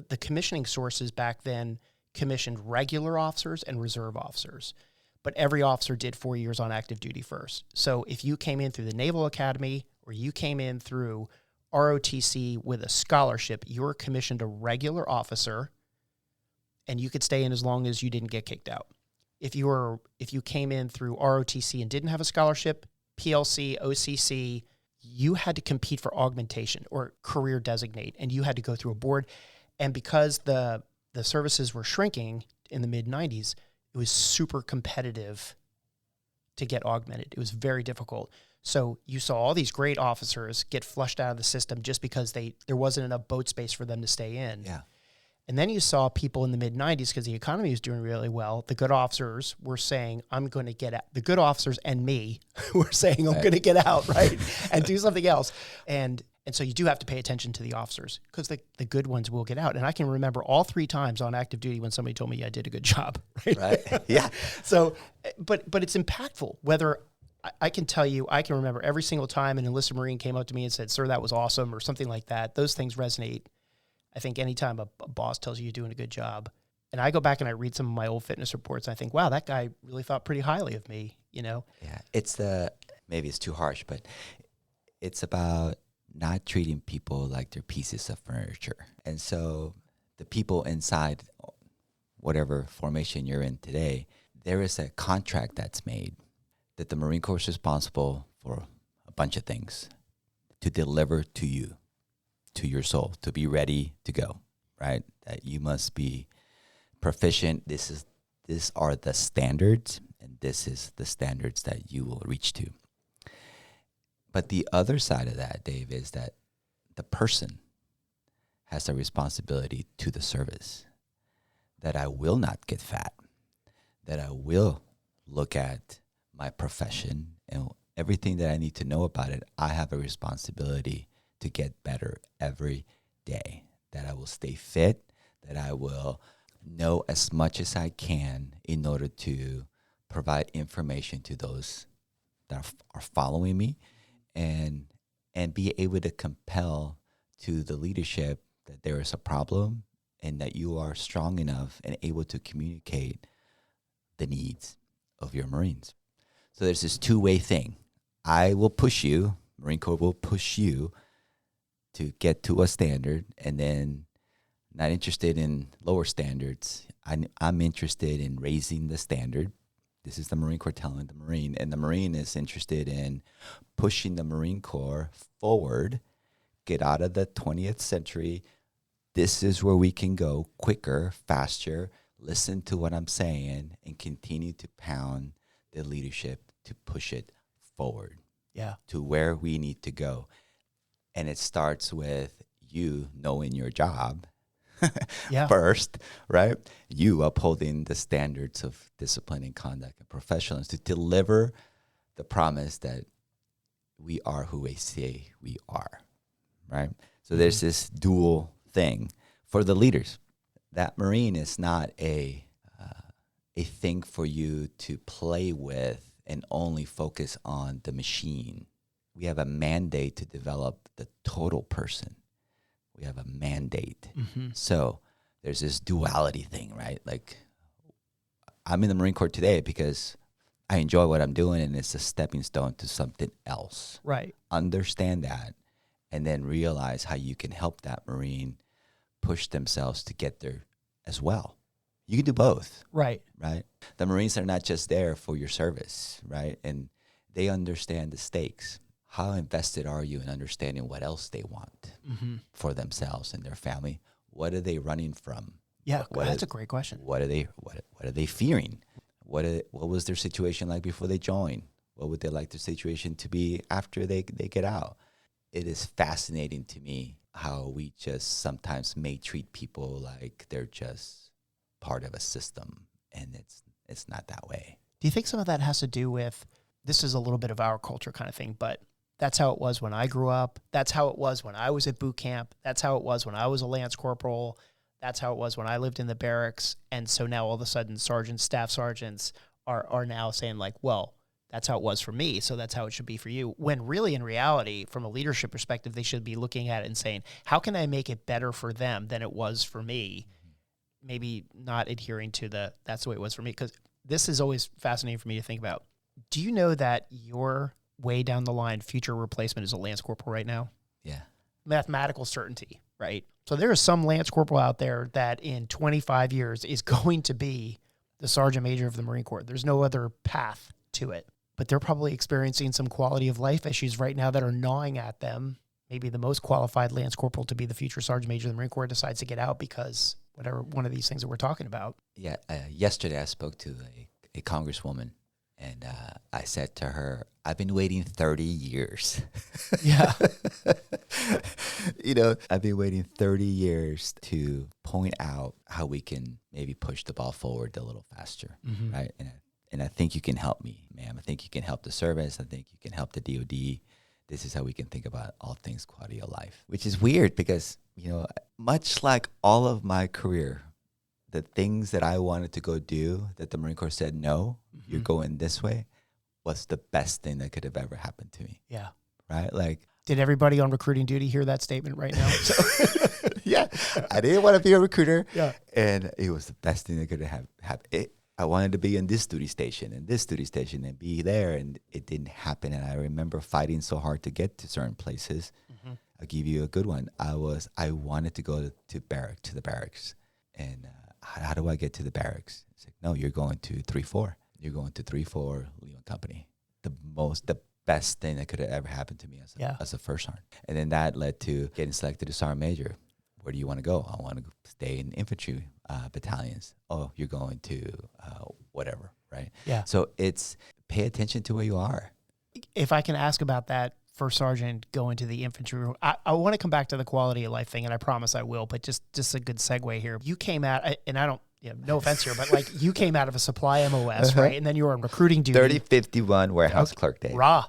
the commissioning sources back then commissioned regular officers and reserve officers. But every officer did 4 years on active duty first. So if you came in through the Naval Academy or you came in through ROTC with a scholarship, you were commissioned a regular officer, and you could stay in as long as you didn't get kicked out. If you came in through ROTC and didn't have a scholarship, PLC, OCC, you had to compete for augmentation or career designate, and you had to go through a board. And because the services were shrinking in the mid-90s, it was super competitive to get augmented. It was very difficult. So you saw all these great officers get flushed out of the system just because there wasn't enough boat space for them to stay in. Yeah. And then you saw people in the mid-90s, because the economy was doing really well, the good officers were saying, I'm going to get out. The good officers and me were saying, I'm going to get out, right, and do something else. And so you do have to pay attention to the officers, because the good ones will get out. And I can remember all 3 times on active duty when somebody told me I did a good job. Right. Yeah. So, but it's impactful. Whether I can tell you, I can remember every single time an enlisted Marine came up to me and said, "Sir, that was awesome," or something like that. Those things resonate. I think anytime a boss tells you you're doing a good job. And I go back and I read some of my old fitness reports, and I think, wow, that guy really thought pretty highly of me, Yeah. Maybe it's too harsh, but it's about not treating people like they're pieces of furniture. And so the people inside whatever formation you're in today, there is a contract that's made that the Marine Corps is responsible for a bunch of things to deliver to you, to your soul, to be ready to go, right? That you must be proficient. These are the standards, and this is the standards that you will reach to. But the other side of that, Dave, is that the person has a responsibility to the service, that I will not get fat, that I will look at my profession and everything that I need to know about it. I have a responsibility to get better every day, that I will stay fit, that I will know as much as I can in order to provide information to those that are following me, and be able to compel to the leadership that there is a problem and that you are strong enough and able to communicate the needs of your Marines. So there's this two-way thing. I will push you, Marine Corps will push you to get to a standard, and then not interested in lower standards. I'm interested in raising the standard. This is the Marine Corps telling the Marine, and the Marine is interested in pushing the Marine Corps forward, get out of the 20th century. This is where we can go quicker, faster, listen to what I'm saying, and continue to pound the leadership to push it forward to where we need to go. And it starts with you knowing your job first, right? You upholding the standards of discipline and conduct and professionals to deliver the promise that we are who we say we are, right? So there's this dual thing for the leaders. That Marine is not a thing for you to play with and only focus on the machine. We have a mandate to develop the total person. We have a mandate. So there's this duality thing, right? Like, I'm in the Marine Corps today because I enjoy what I'm doing, and it's a stepping stone to something else. Right. Understand that, and then realize how you can help that Marine push themselves to get there as well. You can do both. Right. Right. The Marines are not just there for your service, right? And they understand the stakes. How invested are you in understanding what else they want for themselves and their family? What are they running from? Yeah, that's a great question. What are they fearing? What was their situation like before they joined? What would they like their situation to be after they get out? It is fascinating to me how we just sometimes may treat people like they're just part of a system, and it's not that way. Do you think some of that has to do with, this is a little bit of our culture kind of thing, but that's how it was when I grew up. That's how it was when I was at boot camp. That's how it was when I was a Lance Corporal. That's how it was when I lived in the barracks. And so now all of a sudden sergeants, staff sergeants are now saying like, well, that's how it was for me, so that's how it should be for you. When really in reality, from a leadership perspective, they should be looking at it and saying, how can I make it better for them than it was for me? Maybe not adhering to that's the way it was for me. Because this is always fascinating for me to think about. Do you know that your way down the line future replacement is a Lance Corporal right now? Yeah. Mathematical certainty, right? So there is some Lance Corporal out there that in 25 years is going to be the Sergeant Major of the Marine Corps. There's no other path to it. But they're probably experiencing some quality of life issues right now that are gnawing at them. Maybe the most qualified Lance Corporal to be the future Sergeant Major of the Marine Corps decides to get out because whatever one of these things that we're talking about. Yeah. Yesterday I spoke to a congresswoman, and I said to her, I've been waiting 30 years. Yeah. I've been waiting 30 years to point out how we can maybe push the ball forward a little faster, right? And I think you can help me, ma'am. I think you can help the service. I think you can help the DOD. This is how we can think about all things quality of life, which is weird because, much like all of my career, the things that I wanted to go do that the Marine Corps said, no, you're going this way, was the best thing that could have ever happened to me. Yeah. Right? Like, did everybody on recruiting duty hear that statement right now? yeah. I didn't want to be a recruiter. Yeah. And it was the best thing that could have happened. I wanted to be in this duty station and this duty station and be there, and it didn't happen. And I remember fighting so hard to get to certain places. I'll give you a good one. I wanted to go to the barracks. And how do I get to the barracks? It's like, no, you're going to 3-4. You're going to 3-4 Lehman Company. The best thing that could have ever happened to me as a first sergeant. And then that led to getting selected as sergeant major. Where do you want to go? I want to stay in infantry battalions. Oh, you're going to whatever, right? Yeah. So it's pay attention to where you are. If I can ask about that first sergeant going to the infantry, I want to come back to the quality of life thing, and I promise I will, but just a good segue here. You came out, and I don't, no offense here, but like you came out of a supply MOS, right? And then you were on recruiting duty. 3051 warehouse clerk day. Raw.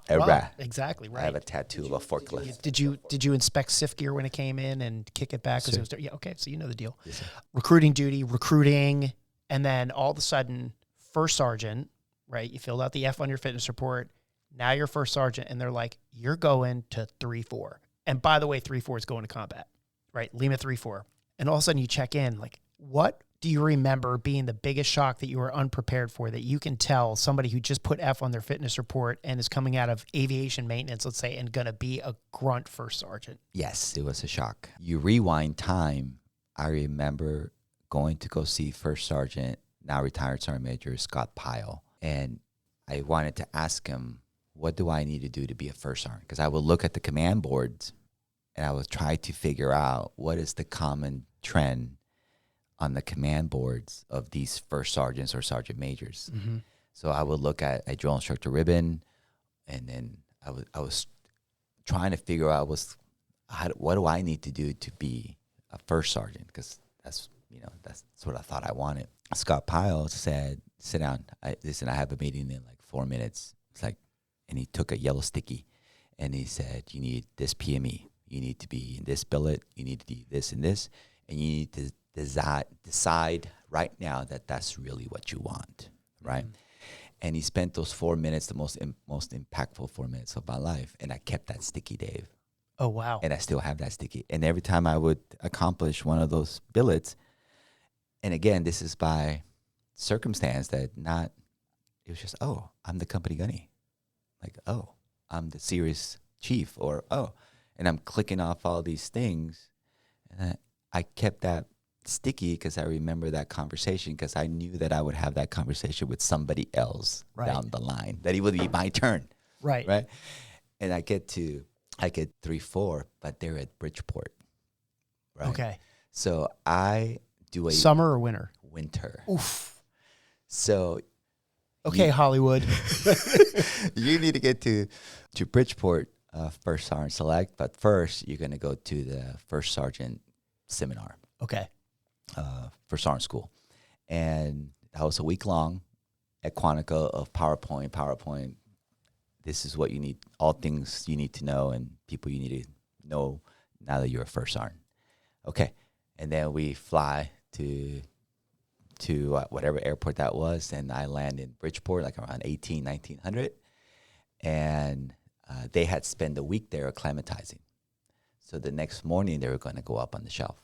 Exactly, right. I have a tattoo of a forklift. Did you inspect SIF gear when it came in and kick it back? Sure. Yeah, okay, so you know the deal. Yes, sir. Recruiting duty, recruiting, and then all of a sudden, first sergeant, right? You filled out the F on your fitness report. Now you're first sergeant, and they're like, you're going to 3-4. And by the way, 3-4 is going to combat, right? Lima 3-4. And all of a sudden you check in, like, what do you remember being the biggest shock that you were unprepared for, that you can tell somebody who just put F on their fitness report and is coming out of aviation maintenance, let's say, and going to be a grunt first sergeant? Yes, it was a shock. You rewind time. I remember going to go see first sergeant, now retired sergeant major, Scott Pyle. And I wanted to ask him, what do I need to do to be a first sergeant? Because I would look at the command boards and I would try to figure out what is the common trend on the command boards of these first sergeants or sergeant majors. So I would look at a drill instructor ribbon, and then I was trying to figure out what do I need to do to be a first sergeant, because that's what I thought I wanted. Scott Pyle said, sit down. I have a meeting in like 4 minutes. It's like, and he took a yellow sticky and he said, you need this PME. You need to be in this billet. You need to do this and this. And you need to decide right now that that's really what you want, right? And he spent those 4 minutes, the most impactful 4 minutes of my life. And I kept that sticky, Dave. Oh, wow. And I still have that sticky. And every time I would accomplish one of those billets, and again, this is by circumstance it was just, oh, I'm the company gunny. Like, oh, I'm the serious chief, or, oh, and I'm clicking off all these things. And I kept that sticky because I remember that conversation, because I knew that I would have that conversation with somebody else down the line, that it would be my turn. Right. And I get 3-4, but they're at Bridgeport. Right. Okay. So I do a summer or winter? Winter. Oof. So okay, Hollywood. You need to get to Bridgeport, First Sergeant Select, but first you're going to go to the First Sergeant Seminar. Okay. For Sergeant School. And that was a week long at Quantico of PowerPoint. This is what you need, all things you need to know and people you need to know now that you're a first sergeant. Okay. And then we fly to whatever airport that was, and I land in Bridgeport like around 1900. And they had spent a week there acclimatizing. So the next morning they were going to go up on the shelf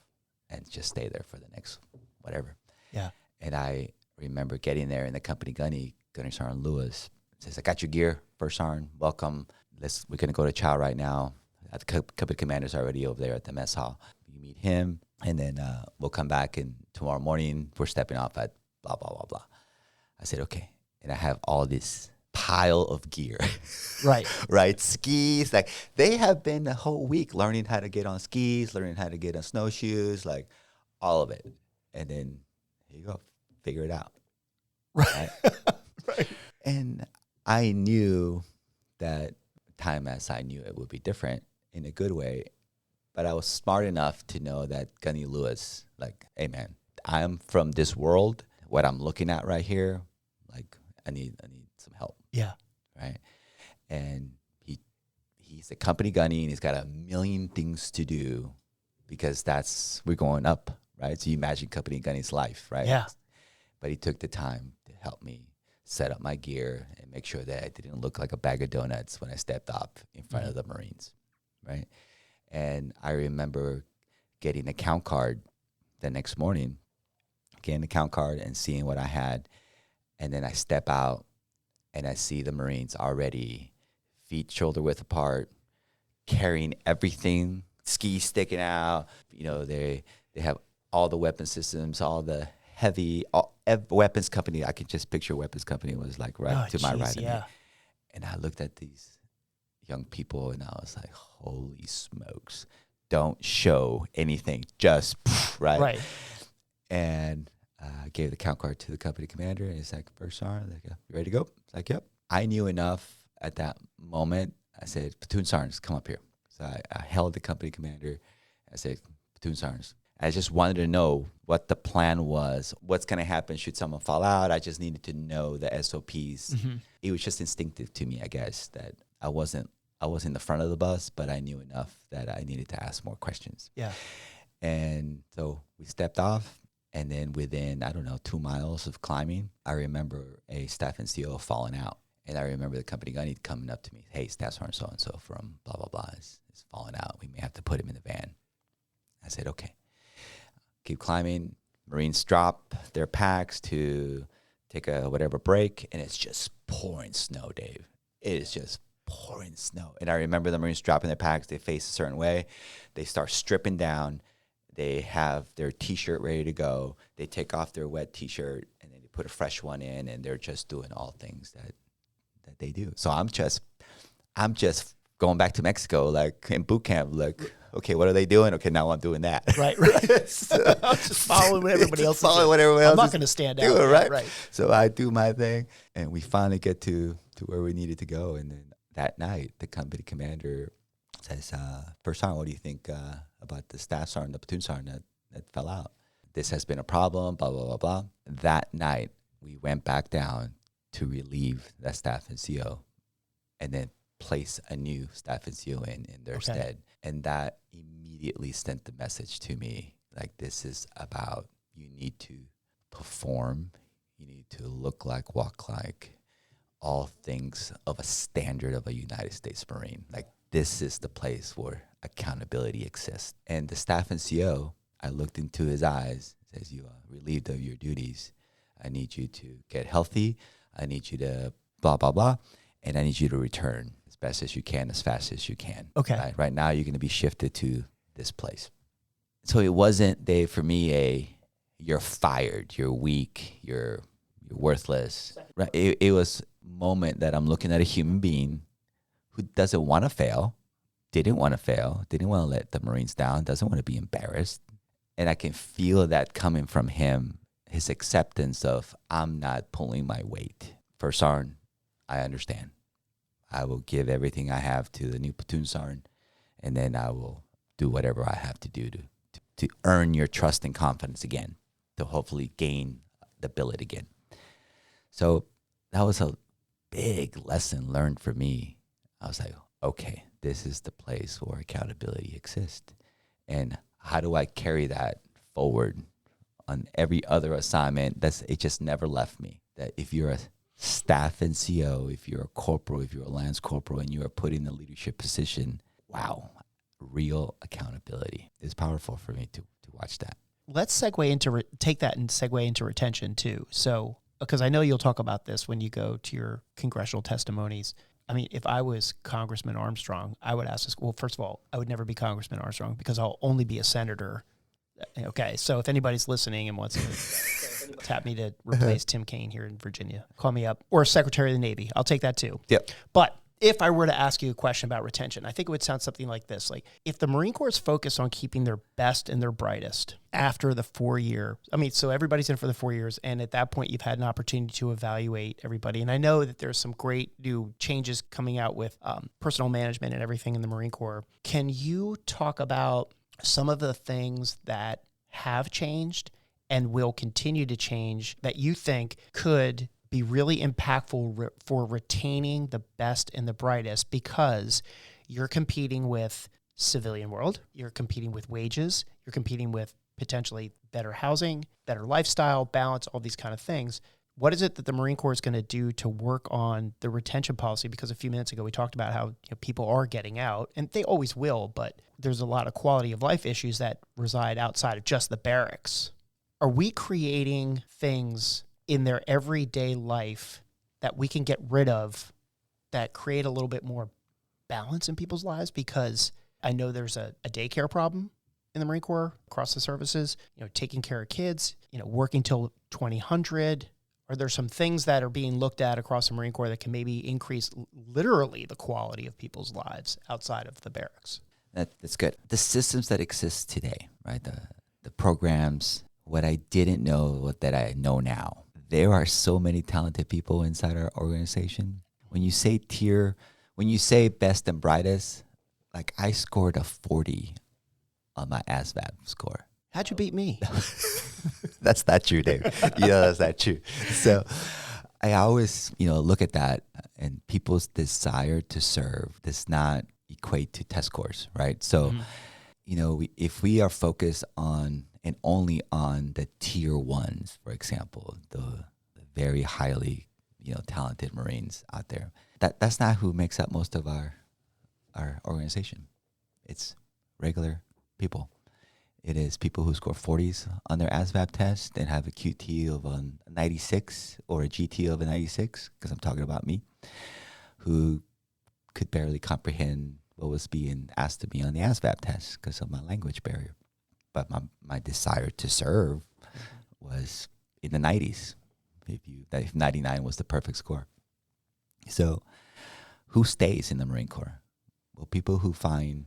and just stay there for the next whatever. Yeah. And I remember getting there, and the company gunny, Gunnery Sergeant Lewis, says, I got your gear, first sergeant, welcome. We're going to go to chow right now. The company commander's already over there at the mess hall. You meet him, and then we'll come back, and tomorrow morning we're stepping off at blah, blah, blah, blah. I said, okay. And I have all this pile of gear. Right. Skis. Like, they have been a whole week learning how to get on skis, learning how to get on snowshoes, like all of it. And then here you go. Figure it out. Right. And I knew that time as I knew it would be different in a good way. But I was smart enough to know that Gunny Lewis, like, hey, man, I'm from this world. What I'm looking at right here, like, I need some help. Yeah. Right. And he's a company gunny, and he's got a million things to do, because we're going up, right? So you imagine company gunny's life, right? Yeah. But he took the time to help me set up my gear and make sure that I didn't look like a bag of donuts when I stepped up in front of the Marines, right? And I remember getting a count card the next morning, getting the count card and seeing what I had. And then I step out and I see the Marines already feet shoulder width apart, carrying everything, skis sticking out. You know, they have all the weapon systems, all the heavy weapons company. I could just picture weapons company was like my right of me. And I looked at these young people and I was like, holy smokes, don't show anything, just right. And I gave the count card to the company commander, and he's like, first sergeant, like, you ready to go? It's like, yep. I knew enough at that moment. I said, platoon sergeants, come up here. So I held the company commander. I said, platoon sergeants. I just wanted to know what the plan was, what's going to happen should someone fall out. I just needed to know the SOPs. Mm-hmm. It was just instinctive to me, I guess, that I wasn't the front of the bus, but I knew enough that I needed to ask more questions. Yeah. And so we stepped off. And then within, 2 miles of climbing, I remember a staff NCO falling out. And I remember the company gunny coming up to me, hey, Staff Sergeant so-and-so from blah, blah, blah is falling out. We may have to put him in the van. I said, okay. Keep climbing. Marines drop their packs to take a whatever break, and it's just pouring snow, Dave. It is just pouring snow. And I remember the Marines dropping their packs. They face a certain way. They start stripping down. They have their T-shirt ready to go. They take off their wet T-shirt, and then they put a fresh one in, and they're just doing all things that they do. So I'm just going back to Mexico, like in boot camp, like, okay, what are they doing? Okay, now I'm doing that. Right. So, I'm just following what everybody else is doing. I'm not going to stand out. Right. So I do my thing, and we finally get to where we needed to go. And then that night, the company commander says, first sergeant, what do you think about the staff sergeant, the platoon sergeant that fell out? This has been a problem, blah, blah, blah, blah. That night, we went back down to relieve that staff NCO and then place a new staff NCO in their stead. And that immediately sent the message to me, like, this is about, you need to perform, you need to look like, walk like, all things of a standard of a United States Marine. Like, this is the place where accountability exists. And the staff NCO, I looked into his eyes, says, you are relieved of your duties. I need you to get healthy. I need you to blah, blah, blah. And I need you to return as best as you can, as fast as you can. Okay. Right now, you're going to be shifted to this place. So it wasn't, Dave, for me, you're fired, you're weak, you're worthless. Right? It was a moment that I'm looking at a human being who doesn't want to fail, didn't want to let the Marines down, doesn't want to be embarrassed. And I can feel that coming from him, his acceptance of, I'm not pulling my weight. First sergeant, I understand. I will give everything I have to the new platoon sergeant, and then I will do whatever I have to do to earn your trust and confidence again, to hopefully gain the billet again. So that was a big lesson learned for me. I was like, okay, this is the place where accountability exists. And how do I carry that forward on every other assignment? It just never left me. That if you're a staff NCO, if you're a corporal, if you're a lance corporal, and you are put in a leadership position, wow, real accountability is powerful for me to watch that. Let's take that and segue into retention too. So, because I know you'll talk about this when you go to your congressional testimonies. I mean, if I was Congressman Armstrong, I would ask this. Well, first of all, I would never be Congressman Armstrong because I'll only be a senator. Okay, so if anybody's listening and wants to tap me to replace Tim Kaine here in Virginia, call me up. Or Secretary of the Navy. I'll take that too. Yep. But if I were to ask you a question about retention, I think it would sound something like this. Like, if the Marine Corps is focused on keeping their best and their brightest after the 4 year, so everybody's in for the 4 years, and at that point you've had an opportunity to evaluate everybody. And I know that there's some great new changes coming out with personnel management and everything in the Marine Corps. Can you talk about some of the things that have changed and will continue to change that you think could be really impactful for retaining the best and the brightest, because you're competing with civilian world, you're competing with wages, you're competing with potentially better housing, better lifestyle, balance, all these kind of things. What is it that the Marine Corps is going to do to work on the retention policy? Because a few minutes ago we talked about how people are getting out, and they always will, but there's a lot of quality of life issues that reside outside of just the barracks. Are we creating things in their everyday life that we can get rid of that create a little bit more balance in people's lives? Because I know there's a daycare problem in the Marine Corps across the services, taking care of kids, working till 2000. Are there some things that are being looked at across the Marine Corps that can maybe increase literally the quality of people's lives outside of the barracks? That's good. The systems that exist today, right? The programs, what I didn't know that I know now. There are so many talented people inside our organization. When you say tier, when you say best and brightest, like, I scored a 40 on my ASVAB score. How'd you beat me? That's not true, Dave. That's not true. So I always, look at that, and people's desire to serve does not equate to test scores, right? So, if we are focused on and only on the tier ones, for example, the very highly, talented Marines out there, that's not who makes up most of our organization. It's regular people. It is people who score 40s on their ASVAB test and have a QT of a 96 or a GT of a 96, because I'm talking about me, who could barely comprehend what was being asked of me on the ASVAB test because of my language barrier. But my desire to serve was in the 90s, if 99 was the perfect score. So who stays in the Marine Corps? Well, people who find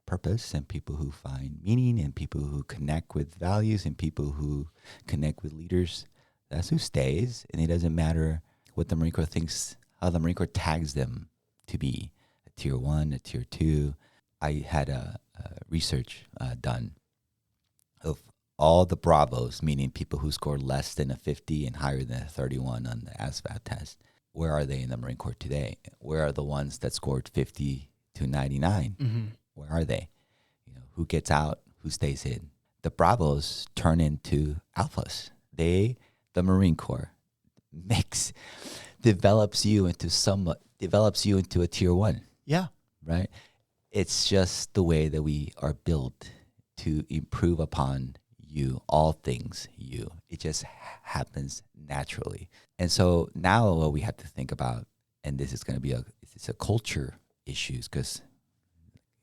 purpose, and people who find meaning, and people who connect with values, and people who connect with leaders. That's who stays. And it doesn't matter what the Marine Corps thinks, how the Marine Corps tags them to be a tier 1, a tier 2. I had a research done of all the Bravos, meaning people who scored less than a 50 and higher than a 31 on the ASVAB test. Where are they in the Marine Corps today? Where are the ones that scored 50 to 99? Mm-hmm. Where are they? Who gets out? Who stays in? The Bravos turn into alphas. The Marine Corps makes develops you into a tier 1. Yeah. Right? It's just the way that we are built to improve upon you, all things you. It just happens naturally. And so now what we have to think about, and this is going to be it's a culture issues, because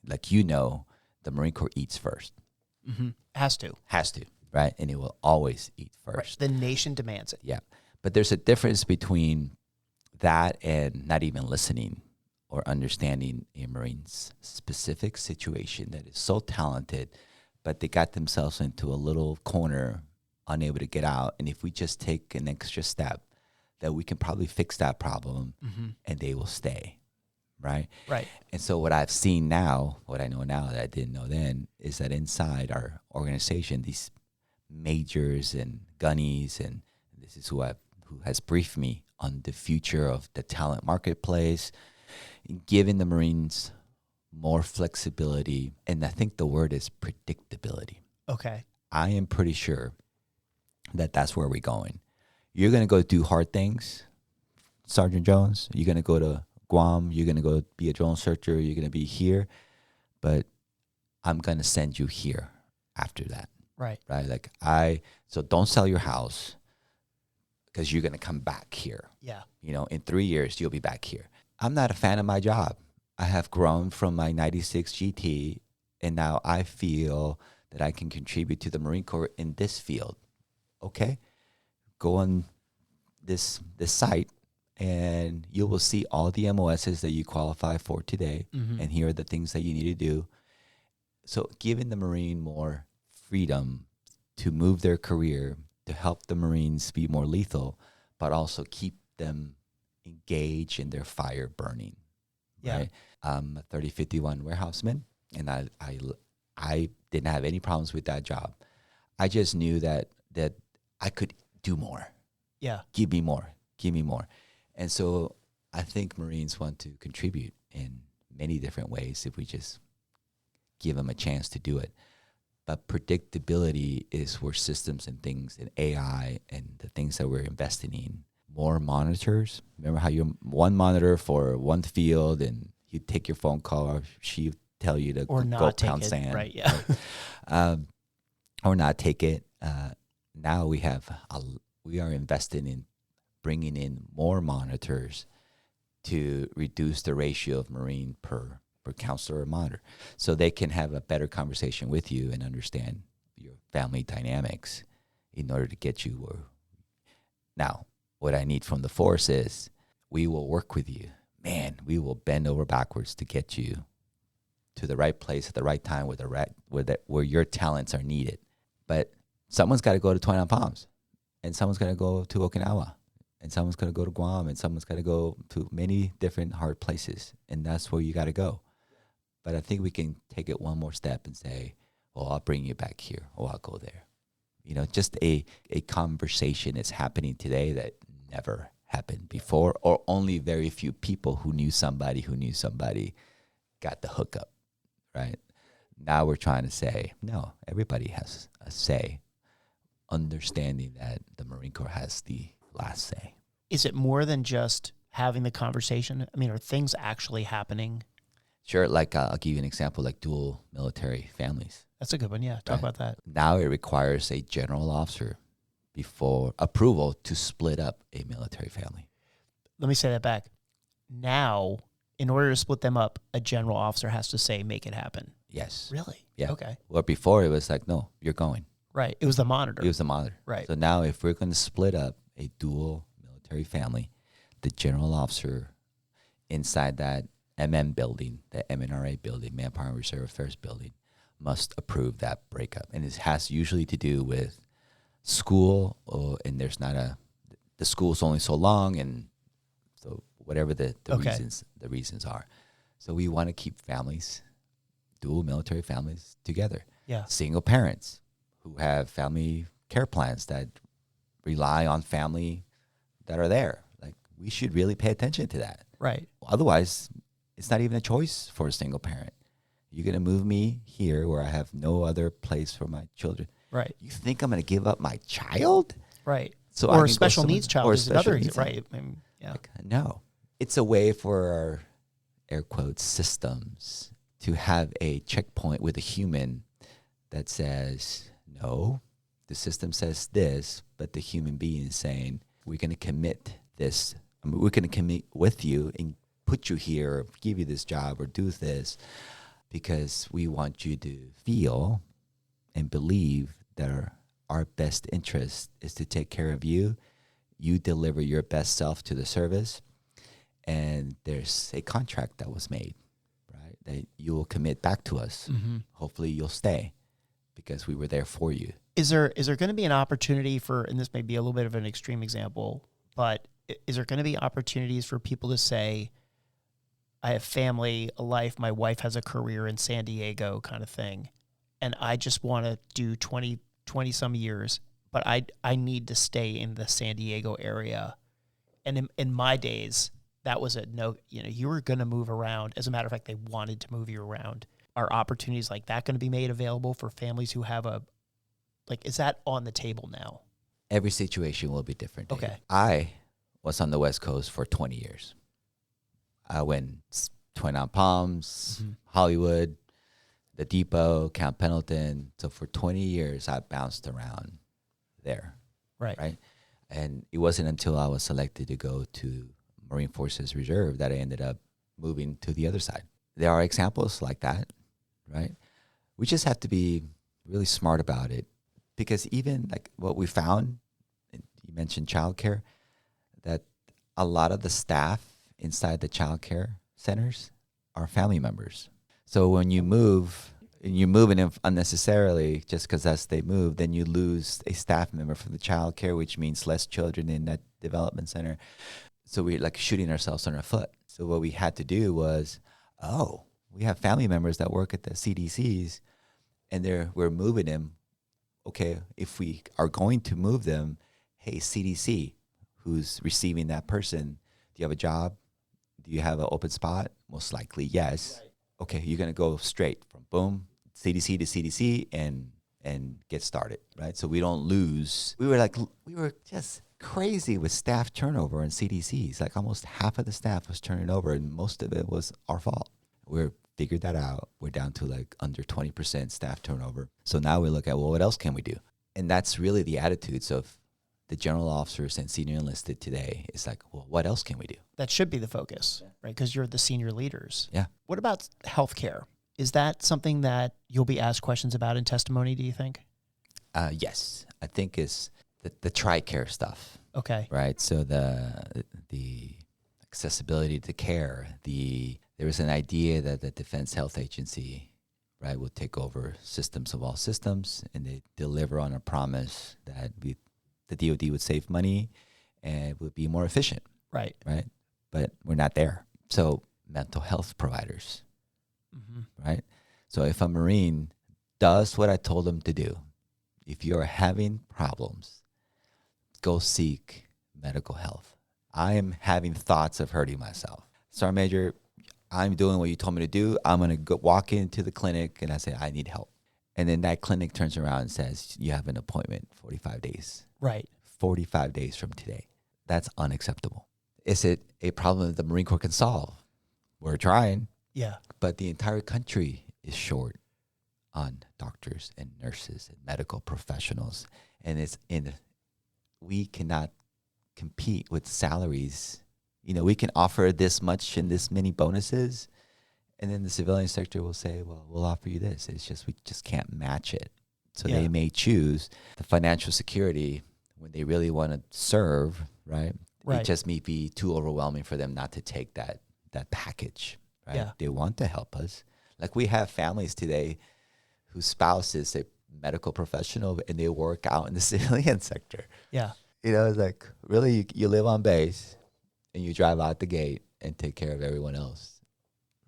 like, the Marine Corps eats first. Mm-hmm. Has to, right? And it will always eat first. Right. The nation demands it. Yeah. But there's a difference between that and not even listening or understanding a Marine's specific situation that is so talented, but they got themselves into a little corner, unable to get out. And if we just take an extra step, that we can probably fix that problem, and they will stay, right? Right. And so what I've seen now, what I know now that I didn't know then, is that inside our organization, these majors and gunnies, and this is who has briefed me on the future of the talent marketplace, giving the Marines more flexibility, and I think the word is predictability. Okay. I am pretty sure that that's where we're going. You're going to go do hard things, Sergeant Jones. You're going to go to Guam. You're going to go be a drone searcher. You're going to be here. But I'm going to send you here after that. Right. Right? So don't sell your house, because you're going to come back here. Yeah. In 3 years, you'll be back here. I'm not a fan of my job. I have grown from my 96 GT, and now I feel that I can contribute to the Marine Corps in this field. Okay, go on this site, and you will see all the MOSs that you qualify for today, and here are the things that you need to do. So giving the Marine more freedom to move their career, to help the Marines be more lethal, but also keep them engaged in their fire burning. Yeah. Right? I'm a 3051 warehouseman, and I didn't have any problems with that job. I just knew that I could do more. Yeah. Give me more. And so I think Marines want to contribute in many different ways if we just give them a chance to do it. But predictability is where systems and things and AI and the things that we're investing in, more monitors. Remember how you're one monitor for one field, and you take your phone call, or she tell you to or go pound sand. Right, yeah. Or not take it. Now we are investing in bringing in more monitors to reduce the ratio of Marine per counselor or monitor, so they can have a better conversation with you and understand your family dynamics in order to get you. Now, what I need from the force is we will work with you. Man, we will bend over backwards to get you to the right place at the right time where your talents are needed. But someone's got to go to 29 Palms, and someone's got to go to Okinawa, and someone's got to go to Guam, and someone's got to go to many different hard places, and that's where you got to go. But I think we can take it one more step and say, well, I'll bring you back here, or I'll go there. Just a conversation is happening today that never happened before, or only very few people who knew somebody got the hookup, right? Now we're trying to say, no, everybody has a say, understanding that the Marine Corps has the last say. Is it more than just having the conversation? I mean, are things actually happening? Sure. I'll give you an example, like dual military families. That's a good one. Yeah. Talk about that. Now it requires a general officer before approval to split up a military family. Let me say that back. Now, in order to split them up, a general officer has to say, make it happen. Yes. Really? Yeah. Okay. Well, before it was like, no, you're going. Right. It was the monitor. Right. So now if we're going to split up a dual military family, the general officer inside that building, the MNRA building, Manpower and Reserve Affairs building, must approve that breakup. And it has usually to do with school, and there's not the school's only so long, and so whatever the reasons are. So we want to keep families, dual military families, together. Yeah. Single parents who have family care plans that rely on family that are there. We should really pay attention to that. Right. Otherwise, it's not even a choice for a single parent. You're going to move me here where I have no other place for my children. Right. You think I'm going to give up my child? Right. So or a special needs child is another. Right. Yeah. Like, no. It's a way for our, air quotes, systems to have a checkpoint with a human that says, no, the system says this, but the human being is saying, we're going to commit this. I mean, we're going to commit with you and put you here, or give you this job, or do this because we want you to feel and believe that our best interest is to take care of you. You deliver your best self to the service, and there's a contract that was made, right? That you will commit back to us. Mm-hmm. Hopefully you'll stay because we were there for you. Is there going to be an opportunity for, and this may be a little bit of an extreme example, but is there going to be opportunities for people to say, I have family, a life, my wife has a career in San Diego kind of thing, and I just want to do 20 some years, but I need to stay in the San Diego area. And in my days, that was a no, you were going to move around. As a matter of fact, they wanted to move you around. Are opportunities like that going to be made available for families who have is that on the table now? Every situation will be different. Dave. Okay. I was on the West Coast for 20 years. I went 29 Palms, Mm-hmm. Hollywood, the Depot, Camp Pendleton. So for 20 years, I bounced around there. Right. And it wasn't until I was selected to go to Marine Forces Reserve that I ended up moving to the other side. There are examples like that, right? We just have to be really smart about it, because even like what we found, you mentioned childcare, that a lot of the staff inside the childcare centers are family members. So when you move, and you're moving unnecessarily just because as they move, then you lose a staff member from the childcare, which means less children in that development center. So we're like shooting ourselves in our foot. So what we had to do was, we have family members that work at the CDCs, and we're moving them. Okay, if we are going to move them, hey, CDC, who's receiving that person, do you have a job? Do you have an open spot? Most likely, yes. Right. Okay, you're going to go straight from boom, CDC to CDC and get started, right? So we don't lose. We were just crazy with staff turnover in CDCs. Like almost half of the staff was turning over, and most of it was our fault. We figured that out. We're down to like under 20% staff turnover. So now we look at, well, what else can we do? And that's really the attitudes of the general officers and senior enlisted today. It's like, well, what else can we do? That should be the focus, right? Because you're the senior leaders. Yeah. What about healthcare? Is that something that you'll be asked questions about in testimony, do you think? Yes. I think it's the TRICARE stuff. Okay. Right. So the accessibility to care, there was an idea that the Defense Health Agency, right, will take over systems of all systems, and they deliver on a promise that the DoD would save money and would be more efficient. Right. Right. But we're not there. So mental health providers, right? So if a Marine does what I told him to do, if you're having problems, go seek medical health. I am having thoughts of hurting myself. Sergeant Major, I'm doing what you told me to do. I'm going to go walk into the clinic and I say, I need help. And then that clinic turns around and says, you have an appointment 45 days. Right. 45 days from today. That's unacceptable. Is it a problem that the Marine Corps can solve? We're trying. Yeah. But the entire country is short on doctors and nurses and medical professionals. And we cannot compete with salaries. We can offer this much and this many bonuses, and then the civilian sector will say, well, we'll offer you this. It's just, we just can't match it. So they may choose the financial security when they really want to serve, right? It just may be too overwhelming for them not to take that package, right? Yeah. They want to help us. Like we have families today whose spouse is a medical professional and they work out in the civilian sector. Yeah. It's like, really, you live on base and you drive out the gate and take care of everyone else,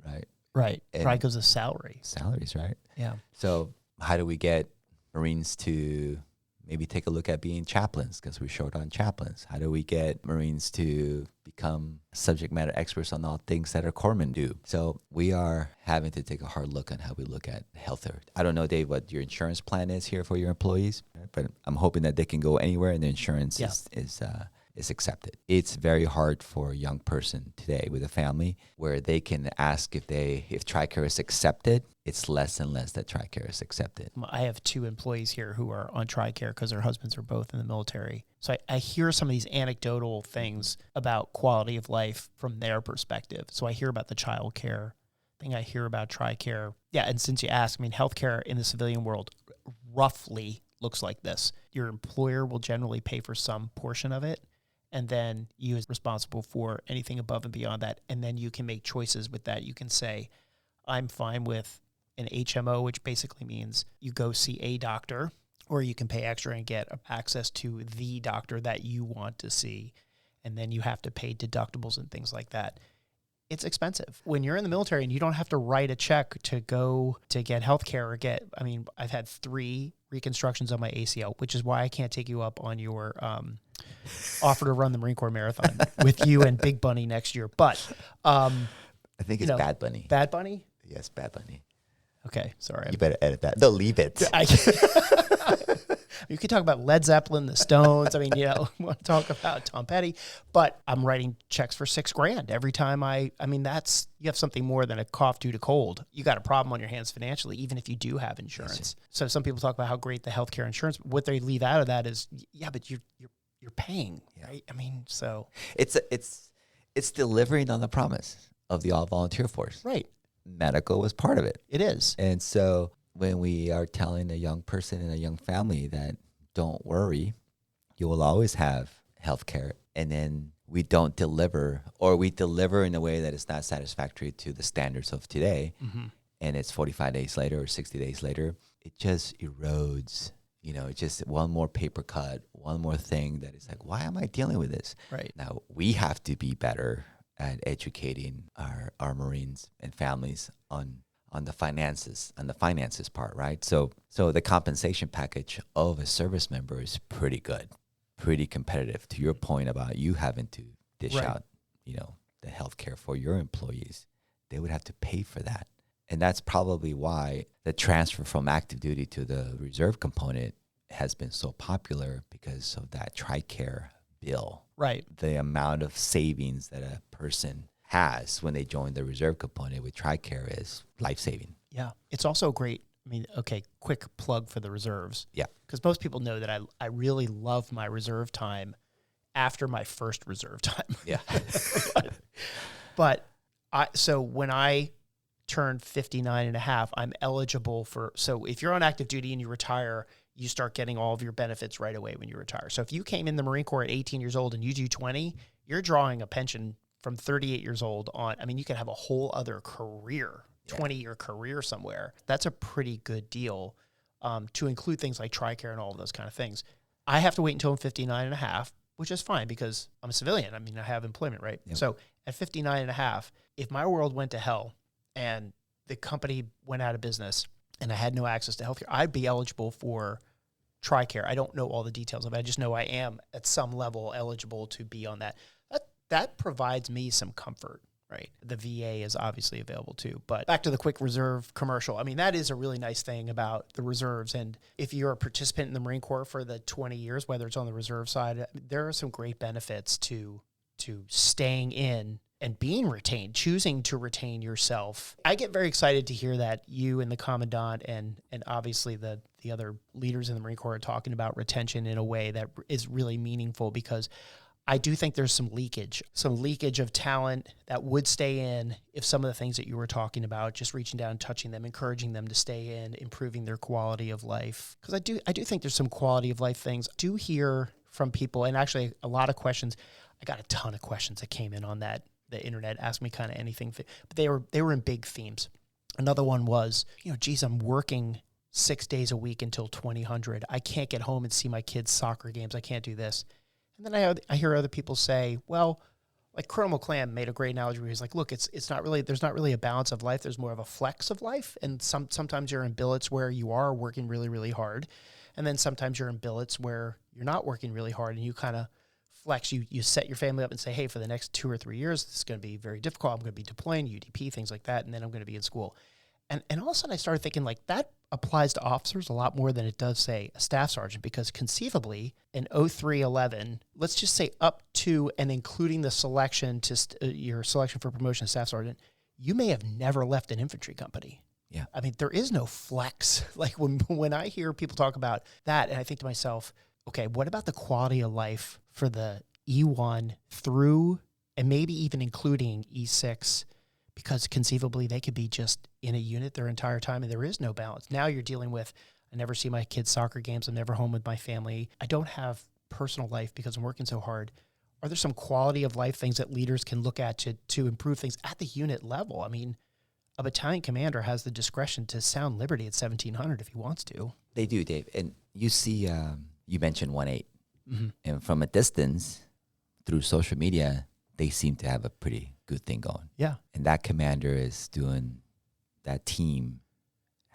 right? Right. And probably goes to salary. Salaries, right? Yeah. So how do we get Marines to maybe take a look at being chaplains, because we're short on chaplains? How do we get Marines to become subject matter experts on all things that our corpsmen do? So we are having to take a hard look on how we look at health. I don't know, Dave, what your insurance plan is here for your employees, but I'm hoping that they can go anywhere and the insurance is accepted. It's very hard for a young person today with a family where they can ask if TRICARE is accepted. It's less and less that TRICARE is accepted. I have 2 employees here who are on TRICARE because their husbands are both in the military. So I hear some of these anecdotal things about quality of life from their perspective. So I hear about the child care thing. I hear about TRICARE. Yeah, and since you asked, I mean, healthcare in the civilian world roughly looks like this. Your employer will generally pay for some portion of it, and then you is responsible for anything above and beyond that. And then you can make choices with that. You can say, I'm fine with an HMO, which basically means you go see a doctor, or you can pay extra and get access to the doctor that you want to see. And then you have to pay deductibles and things like that. It's expensive. When you're in the military and you don't have to write a check to go to get healthcare or I've had 3 reconstructions on my ACL, which is why I can't take you up on your offer to run the Marine Corps Marathon with you and Big Bunny next year. But I think it's Bad Bunny. Bad Bunny? Yes, Bad Bunny. Okay, sorry. You better edit that. They'll leave it. You could talk about Led Zeppelin, the Stones. I mean, want to talk about Tom Petty, but I'm writing checks for $6,000 every time you have something more than a cough due to cold. You got a problem on your hands financially, even if you do have insurance. Yes. So some people talk about how great the healthcare insurance, what they leave out of that is, but you're paying, right? I mean, so it's delivering on the promise of the all volunteer force. Right. Medical was part of it. It is. And so when we are telling a young person and a young family that don't worry, you will always have health care, and then we don't deliver, or we deliver in a way that is not satisfactory to the standards of today, and it's 45 days later or 60 days later, it just erodes. It's just one more paper cut, one more thing that is like, why am I dealing with this? Right. Now, we have to be better at educating our Marines and families on the finances part, right? So the compensation package of a service member is pretty good, pretty competitive. To your point about you having to dish out, the health care for your employees, they would have to pay for that. And that's probably why the transfer from active duty to the reserve component has been so popular, because of that TRICARE bill. Right. The amount of savings that a person has when they join the reserve component with TRICARE is life-saving. Yeah. It's also great. I mean, okay, quick plug for the reserves. Yeah. Because most people know that I really love my reserve time after my first reserve time. Yeah. but when I turn 59 and a half, I'm eligible so if you're on active duty and you retire, you start getting all of your benefits right away when you retire. So if you came in the Marine Corps at 18 years old and you do 20, you're drawing a pension from 38 years old on. I mean, you could have a whole other career, 20-year career somewhere. That's a pretty good deal to include things like TRICARE and all of those kind of things. I have to wait until I'm 59 and a half, which is fine because I'm a civilian. I mean, I have employment, right? Yep. So at 59 and a half, if my world went to hell and the company went out of business and I had no access to healthcare, I'd be eligible for TRICARE. I don't know all the details of it. I just know I am at some level eligible to be on that. That provides me some comfort, right? The VA is obviously available too. But back to the quick reserve commercial. I mean, that is a really nice thing about the reserves. And if you're a participant in the Marine Corps for the 20 years, whether it's on the reserve side, there are some great benefits to staying in and being retained, choosing to retain yourself. I get very excited to hear that you and the Commandant and obviously the other leaders in the Marine Corps are talking about retention in a way that is really meaningful, because I do think there's some leakage of talent that would stay in if some of the things that you were talking about, just reaching down, touching them, encouraging them to stay in, improving their quality of life. Because I do think there's some quality of life things. I do hear from people, and actually a lot of questions. I got a ton of questions that came in on the internet, asked me kind of anything, but they were in big themes. Another one was, geez, I'm working 6 days a week until 2000. I can't get home and see my kids' soccer games. I can't do this. And then I hear other people say, well, like Colonel McClam made a great analogy where he's like, look, there's not really a balance of life. There's more of a flex of life. And sometimes you're in billets where you are working really, really hard. And then sometimes you're in billets where you're not working really hard and you kind of flex. You set your family up and say, hey, for the next 2 or 3 years, this is going to be very difficult. I'm going to be deploying, UDP, things like that. And then I'm going to be in school. And all of a sudden I started thinking like that applies to officers a lot more than it does, say, a staff sergeant, because conceivably in 0311, let's just say up to and including the selection to your selection for promotion to staff sergeant, you may have never left an infantry company. Yeah. I mean, there is no flex. Like when I hear people talk about that, and I think to myself, okay, what about the quality of life for the E1 through and maybe even including E6? Because conceivably they could be just in a unit their entire time and there is no balance. Now you're dealing with, I never see my kids' soccer games. I'm never home with my family. I don't have personal life because I'm working so hard. Are there some quality of life things that leaders can look at to improve things at the unit level? I mean, a battalion commander has the discretion to sound liberty at 1700 if he wants to. They do, Dave. And you see, you mentioned 1-8. Mm-hmm. And from a distance, through social media, they seem to have a pretty good thing going. Yeah. And that commander is doing, that team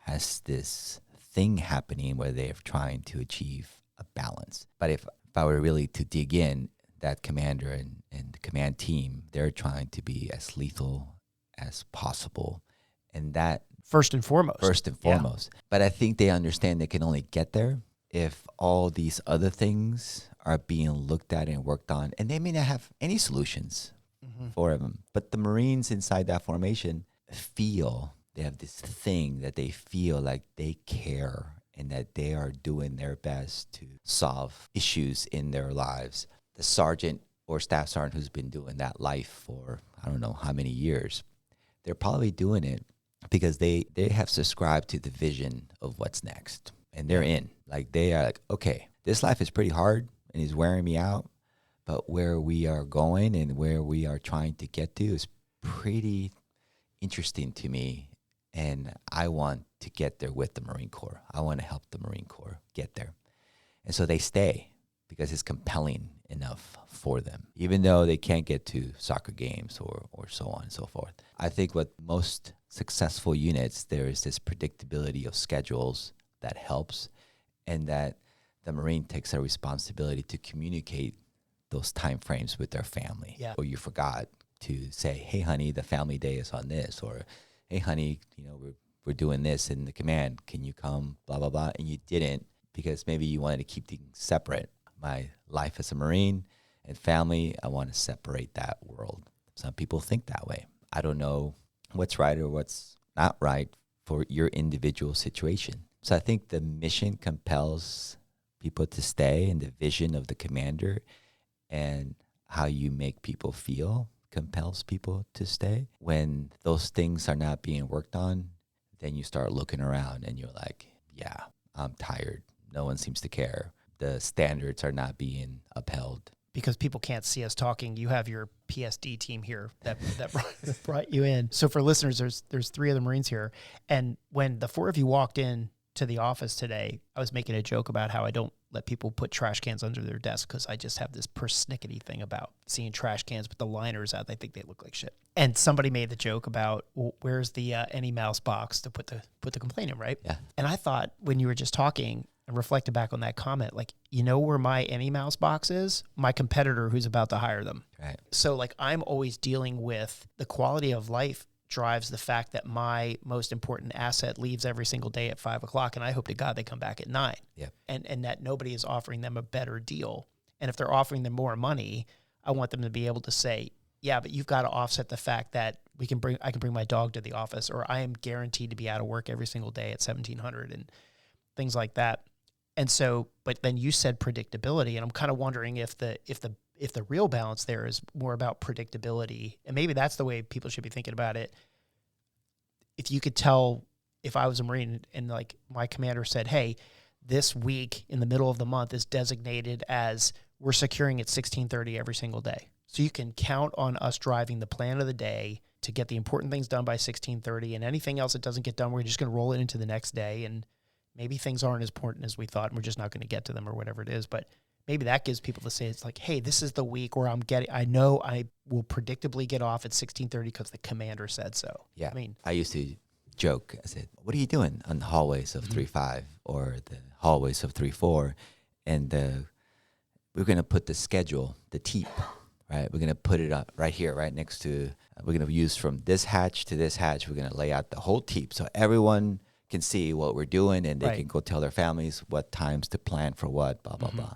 has this thing happening where they're trying to achieve a balance. But if I were really to dig in, that commander and the command team, they're trying to be as lethal as possible. And that First and foremost. Yeah. But I think they understand they can only get there if all these other things are being looked at and worked on. And they may not have any solutions for them. But the Marines inside that formation feel, they have this thing that they feel like they care and that they are doing their best to solve issues in their lives. The sergeant or staff sergeant who's been doing that life for I don't know how many years, they're probably doing it because they have subscribed to the vision of what's next. And they're in. Like they are like, okay, this life is pretty hard and is wearing me out, but where we are going and where we are trying to get to is pretty interesting to me. And I want to get there with the Marine Corps. I want to help the Marine Corps get there. And so they stay because it's compelling enough for them, even though they can't get to soccer games or so on and so forth. I think with most successful units, there is this predictability of schedules that helps, and that the Marine takes a responsibility to communicate those time frames with their family. Yeah. Or you forgot to say, hey, honey, the family day is on this, or hey, honey, we're doing this in the command. Can you come, blah, blah, blah. And you didn't because maybe you wanted to keep things separate. My life as a Marine and family, I want to separate that world. Some people think that way. I don't know what's right or what's not right for your individual situation. So I think the mission compels people to stay, and the vision of the commander and how you make people feel compels people to stay. When those things are not being worked on, then you start looking around and you're like, yeah, I'm tired. No one seems to care. The standards are not being upheld. Because people can't see us talking, you have your PSD team here that brought you in. So for listeners, there's three other Marines here. And when the four of you walked in to the office today, I was making a joke about how I don't let people put trash cans under their desk because I just have this persnickety thing about seeing trash cans with the liners out. I think they look like shit. And somebody made the joke about, well, where's the any mouse box to put the complaint in, right? Yeah. And I thought when you were just talking and reflected back on that comment, like, you know where my any mouse box is? My competitor who's about to hire them. Right. So like I'm always dealing with the quality of life drives the fact that my most important asset leaves every single day at 5:00, and I hope to God they come back at 9. Yeah. And that nobody is offering them a better deal. And if they're offering them more money, I want them to be able to say, yeah, but you've got to offset the fact that I can bring my dog to the office, or I am guaranteed to be out of work every single day at 1700 and things like that. And so, but then you said predictability, and I'm kind of wondering if the real balance there is more about predictability, and maybe that's the way people should be thinking about it. If you could tell, if I was a Marine and like my commander said, hey, this week in the middle of the month is designated as we're securing at 16:30 every single day. So you can count on us driving the plan of the day to get the important things done by 16:30, and anything else that doesn't get done, we're just going to roll it into the next day. And maybe things aren't as important as we thought, and we're just not going to get to them or whatever it is. But maybe that gives people to say, it's like, hey, this is the week where I know I will predictably get off at 16:30 because the commander said so. Yeah. I mean, I used to joke. I said, what are you doing on the hallways of 3-5 or the hallways of 3-4? And we're going to put the schedule, the TEEP, right? We're going to put it up right here, right next to, we're going to use from this hatch to this hatch. We're going to lay out the whole TEEP so everyone can see what we're doing, and they Right. can go tell their families what times to plan for what, blah, blah, blah.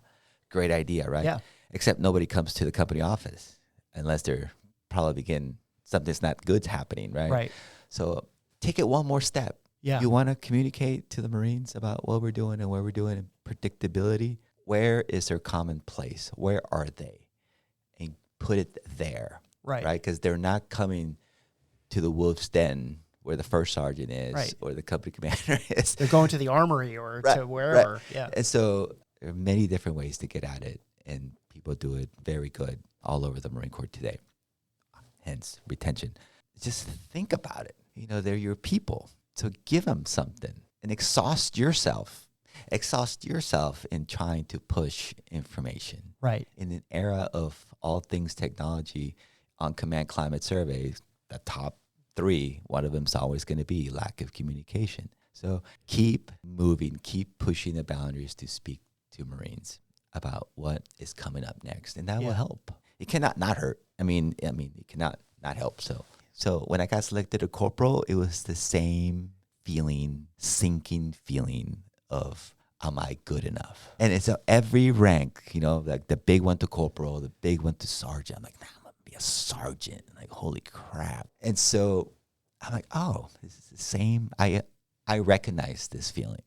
Great idea, right? Yeah. Except nobody comes to the company office unless they're probably getting something's not good's happening, right? Right. So take it one more step. Yeah. You want to communicate to the Marines about what we're doing and where we're doing and predictability. Where is their common place? Where are they? And put it there, Right. right? Because they're not coming to the wolf's den where the first sergeant is, Right. or the company commander is. They're going to the armory or Right, to wherever. right. Yeah. And so there are many different ways to get at it, and people do it very good all over the Marine Corps today. Hence retention. Just think about it. You know, they're your people. So give them something and exhaust yourself. Exhaust yourself in trying to push information. Right. In an era of all things technology, on command climate surveys, the top 3, one of them is always going to be lack of communication. So keep moving, keep pushing the boundaries to speak to Marines about what is coming up next, and that will help. It cannot not hurt. I mean, it cannot not help. So when I got selected a corporal, it was the same feeling, sinking feeling of, am I good enough? And it's every rank, you know, like the big one to corporal, the big one to sergeant. I'm like, nah, I'm going to be a sergeant. Like, holy crap. And so I'm like, oh, this is the same. I recognize this feeling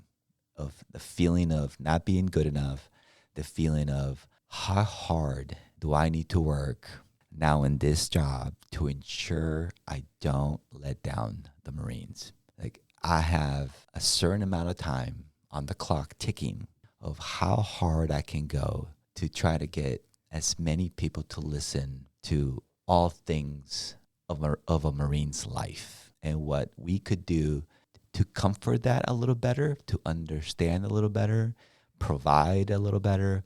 of not being good enough, the feeling of how hard do I need to work now in this job to ensure I don't let down the Marines. Like, I have a certain amount of time on the clock ticking of how hard I can go to try to get as many people to listen to all things of a Marine's life and what we could do to comfort that a little better, to understand a little better, provide a little better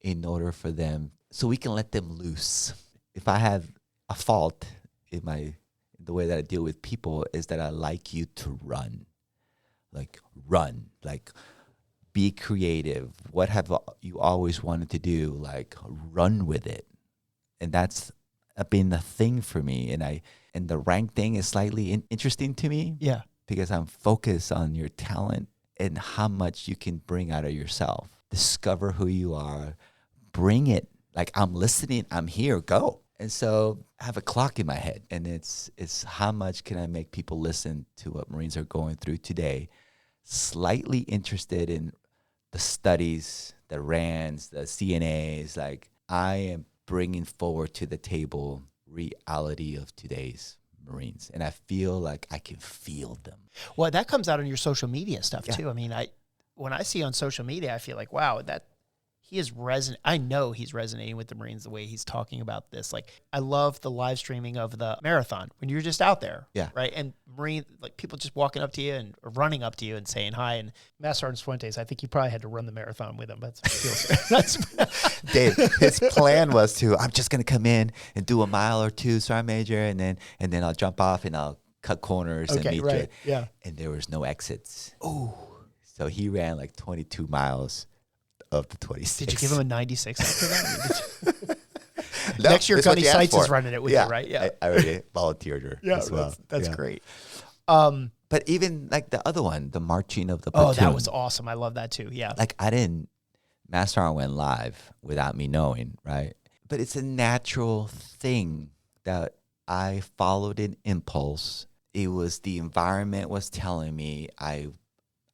in order for them, so we can let them loose. If I have a fault in the way that I deal with people, is that I like you to run, like be creative. What have you always wanted to do? Like, run with it. And that's been the thing for me. And the rank thing is slightly interesting to me. Yeah. Because I'm focused on your talent and how much you can bring out of yourself. Discover who you are. Bring it. Like, I'm listening. I'm here. Go. And so I have a clock in my head, and it's how much can I make people listen to what Marines are going through today, slightly interested in the studies, the RANDs, the CNAs. Like, I am bringing forward to the table reality of today's Marines, and I feel like I can feel them. Well, that comes out in your social media stuff too. I mean, when I see on social media, I feel like, wow, that he is I know he's resonating with the Marines the way he's talking about this. Like, I love the live streaming of the marathon when you're just out there, right? And Marine, like, people just walking up to you and or running up to you and saying hi. And Master Sergeant Fuentes, I think you probably had to run the marathon with him. That's Dave, his plan was I'm just gonna come in and do a mile or two, Sergeant Major, and then I'll jump off and I'll cut corners and meet you. Yeah. And there was no exits. Oh, so he ran like 22 miles. Of the 26. Did you give him a 96 after that? No, next year, Gunny Sites for. is running it with you, right? Yeah. I already volunteered her as well. That's great. But even like the other one, the marching of the platoon. Oh, that was awesome. I love that too. Yeah. Like, Master Sergeant went live without me knowing, right? But it's a natural thing that I followed an impulse. It was the environment was telling me I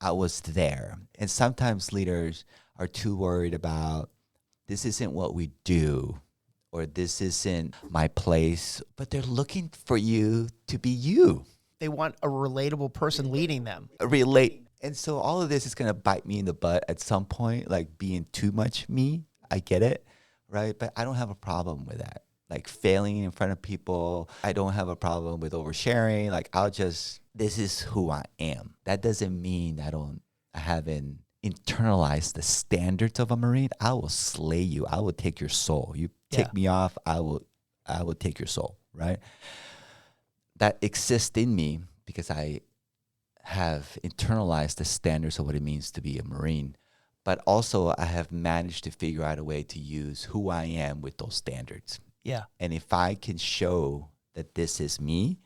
was there. And sometimes leaders are too worried about, this isn't what we do, or this isn't my place, but they're looking for you to be you. They want a relatable person leading them. Relate. And so all of this is going to bite me in the butt at some point, like being too much me. I get it, right? But I don't have a problem with that. Like, failing in front of people, I don't have a problem with oversharing. Like, this is who I am. That doesn't mean I haven't internalized the standards of a Marine. I will slay you. I will take your soul. You take me off, I will take your soul, right? That exists in me because I have internalized the standards of what it means to be a Marine. But also, I have managed to figure out a way to use who I am with those standards. Yeah. And if I can show that this is me,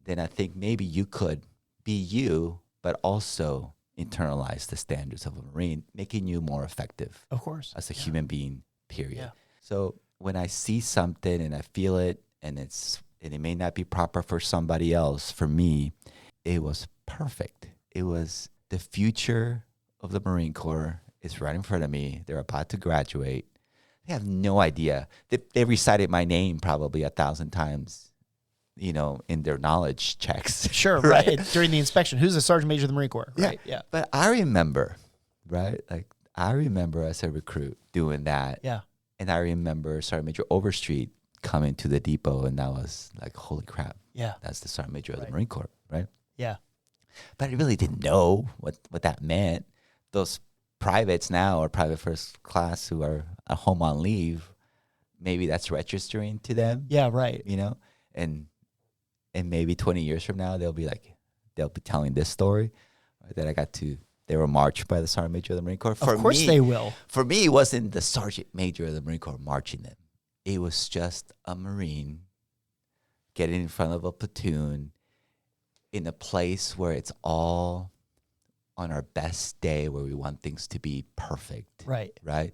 then I think maybe you could be you but also internalize the standards of a Marine, making you more effective Of course. as a human being, period. Yeah. So when I see something and I feel it, and it may not be proper for somebody else, for me, it was perfect. It was the future of the Marine Corps is right in front of me. They're about to graduate. They have no idea. They recited my name probably 1,000 times, in their knowledge checks. Sure, right. During the inspection. Who's the Sergeant Major of the Marine Corps? Right. Yeah. But I remember, right? Like, I remember as a recruit doing that. Yeah. And I remember Sergeant Major Overstreet coming to the depot, and that was like, holy crap. Yeah. That's the Sergeant Major of the Marine Corps, right? Yeah. But I really didn't know what that meant. Those privates now, or private first class, who are at home on leave, maybe that's registering to them. Yeah, right. And maybe 20 years from now, they'll be telling this story, right, that they were marched by the Sergeant Major of the Marine Corps. Of course they will. For me, it wasn't the Sergeant Major of the Marine Corps marching them. It was just a Marine getting in front of a platoon in a place where it's all on our best day, where we want things to be perfect. Right. Right.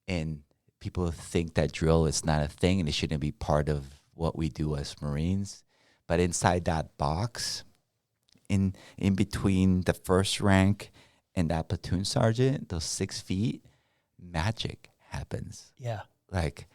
And people think that drill is not a thing and it shouldn't be part of what we do as Marines. But inside that box, in between the first rank and that platoon sergeant, those 6 feet, magic happens. Yeah. Like,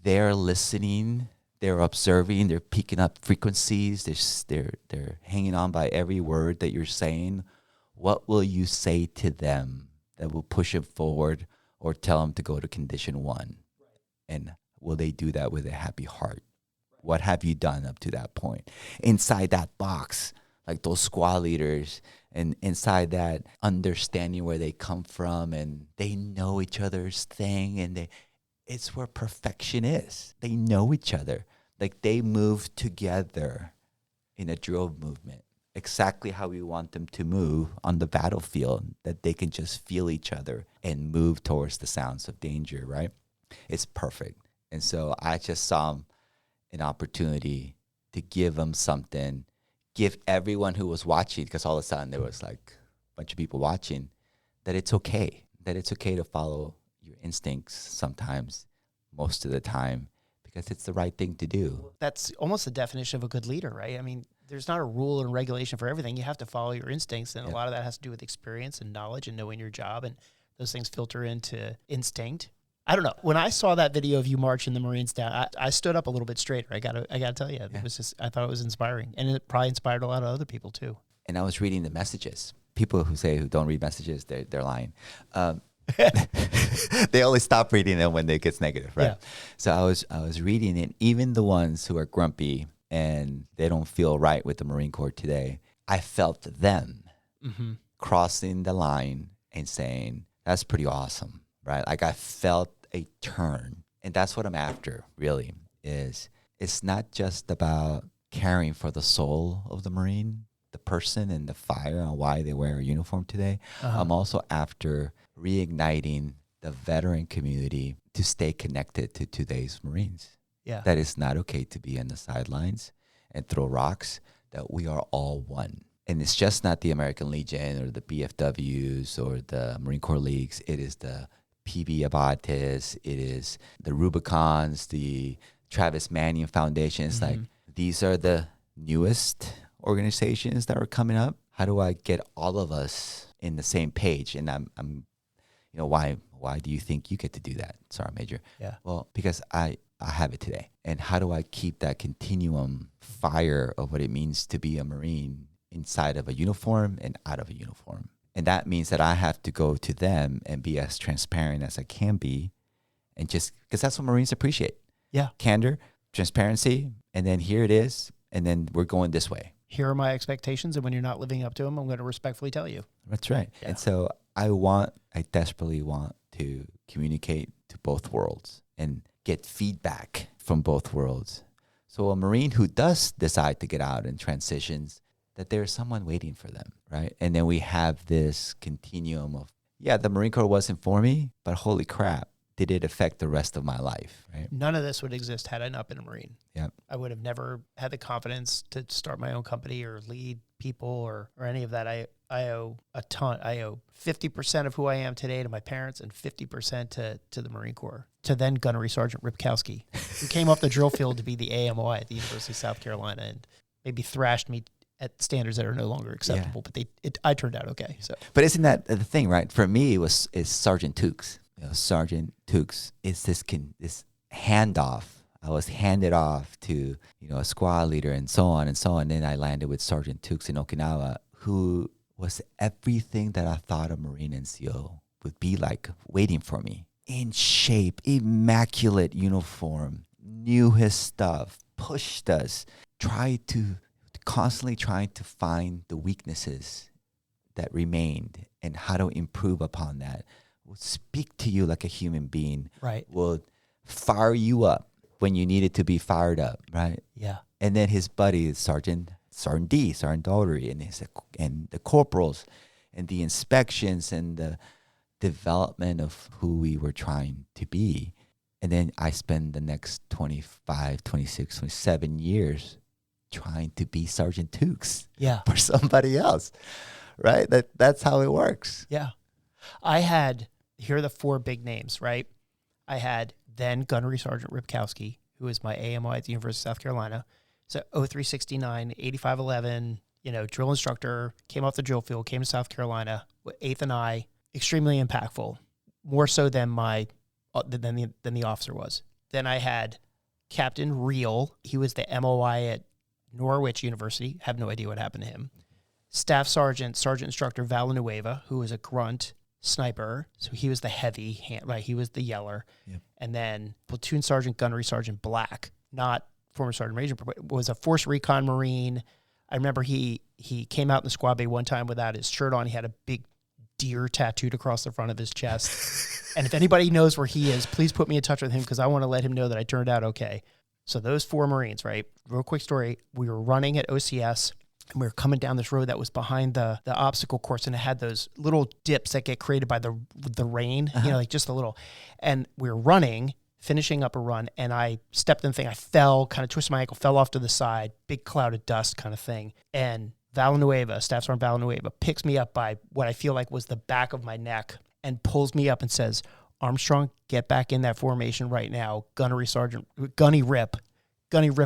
they're listening, they're observing, they're picking up frequencies, they're hanging on by every word that you're saying. What will you say to them that will push them forward, or tell them to go to condition 1? And will they do that with a happy heart? What have you done up to that point? Inside that box, like those squad leaders, and inside that understanding where they come from, and they know each other's thing, and it's where perfection is. They know each other. Like, they move together in a drill movement, exactly how we want them to move on the battlefield, that they can just feel each other and move towards the sounds of danger, right? It's perfect. And so I just saw an opportunity to give them something, give everyone who was watching, because all of a sudden there was like a bunch of people watching, that it's okay to follow your instincts sometimes, most of the time, because it's the right thing to do. That's almost the definition of a good leader, right? I mean, there's not a rule and regulation for everything. You have to follow your instincts, and a lot of that has to do with experience and knowledge and knowing your job, and those things filter into instinct. I don't know. When I saw that video of you marching the Marines down, I stood up a little bit straighter. I gotta tell you, it was I thought it was inspiring, and it probably inspired a lot of other people too. And I was reading the messages. People who don't read messages, they're lying. They only stop reading them when it gets negative, right? Yeah. So I was reading it. Even the ones who are grumpy and they don't feel right with the Marine Corps today, I felt them crossing the line and saying, "That's pretty awesome," right? Like, I felt a turn, and that's what I'm after. Really, it's not just about caring for the soul of the Marine, the person, and the fire and why they wear a uniform today. I'm also after reigniting the veteran community to stay connected to today's Marines. Yeah. That it's not okay to be on the sidelines and throw rocks, that we are all one. And it's just not the American Legion or the BFWs or the Marine Corps Leagues. It is the PB Abates, it is the Rubicons, the Travis Manion Foundation. It's like, these are the newest organizations that are coming up. How do I get all of us in the same page? And I'm why do you think you get to do that, Sergeant Major? Yeah. Well, because I have it today. And how do I keep that continuum fire of what it means to be a Marine inside of a uniform and out of a uniform? And that means that I have to go to them and be as transparent as I can be, and just because that's what Marines appreciate. Yeah. Candor, transparency, and then here it is, and then we're going this way. Here are my expectations, and when you're not living up to them, I'm going to respectfully tell you. That's right. Yeah. And so I desperately want to communicate to both worlds and get feedback from both worlds. So a Marine who does decide to get out and transitions, that there's someone waiting for them, right? And then we have this continuum of, the Marine Corps wasn't for me, but holy crap, did it affect the rest of my life, right? None of this would exist had I not been a Marine. Yeah. I would have never had the confidence to start my own company or lead people or any of that. I owe a ton. I owe 50% of who I am today to my parents and 50% to the Marine Corps, to then Gunnery Sergeant Ripkowski, who came off the drill field to be the AMOI at the University of South Carolina and maybe thrashed me at standards that are no longer acceptable, but I turned out okay. So, but isn't that the thing, right? For me, is Sergeant Tukes. Sergeant Tukes is this handoff. I was handed off to a squad leader and so on and so on. And then I landed with Sergeant Tukes in Okinawa, who was everything that I thought a Marine NCO would be like, waiting for me. In shape, immaculate uniform, knew his stuff, pushed us, constantly trying to find the weaknesses that remained and how to improve upon that. Will speak to you like a human being. Right. Will fire you up when you needed to be fired up, right? Yeah. And then his buddy, Sergeant D, Sergeant Daugherty, and the corporals, and the inspections and the development of who we were trying to be. And then I spend the next 25, 26, 27 years trying to be Sergeant Tukes for somebody else, right? That's how it works. Yeah. Here are the 4 big names, right? I had then Gunnery Sergeant Ripkowski, who was my AMI at the University of South Carolina. So 0369, 8511, drill instructor, came off the drill field, came to South Carolina, 8th and I, extremely impactful, more so than the officer was. Then I had Captain Reel. He was the MOI at Norwich University. Have no idea what happened to him. Staff Sergeant Instructor Villanueva, who was a grunt sniper. So he was the heavy hand, right? He was the yeller. Yep. And then Platoon Sergeant Gunnery Sergeant Black, not former Sergeant Major, but was a Force Recon Marine. I remember he came out in the squad bay one time without his shirt on. He had a big deer tattooed across the front of his chest. And if anybody knows where he is, please put me in touch with him because I want to let him know that I turned out okay. So those 4 Marines, right? Real quick story. We were running at OCS. And we were coming down this road that was behind the obstacle course, and it had those little dips that get created by the rain, like just a little. And we were running, finishing up a run, and I stepped in the thing. I fell, kind of twisted my ankle, fell off to the side, big cloud of dust kind of thing. And Staff Sergeant Villanueva, picks me up by what I feel like was the back of my neck and pulls me up and says, "Armstrong, get back in that formation right now. Gunnery Rip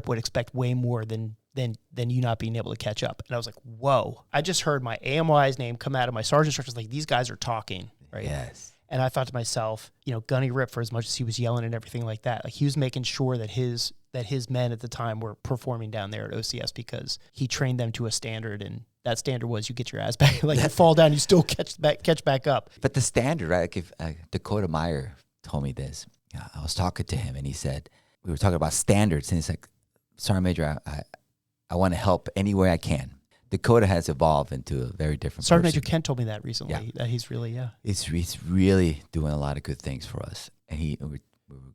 would expect way more than you not being able to catch up." And I was like, whoa. I just heard my AMY's name come out of my sergeant instructors like, these guys are talking, right? Yes. And I thought to myself, Gunny Rip, for as much as he was yelling and everything like that, like he was making sure that his men at the time were performing down there at OCS because he trained them to a standard, and that standard was you get your ass back. Like you fall down, you still catch back up. But the standard, right? Like if Dakota Meyer told me this, I was talking to him and he said, we were talking about standards, and he's like, Sergeant Major, I want to help any way I can. Dakota has evolved into a very different Sergeant person. Major Kent told me that recently, that he's really, He's really doing a lot of good things for us. And we were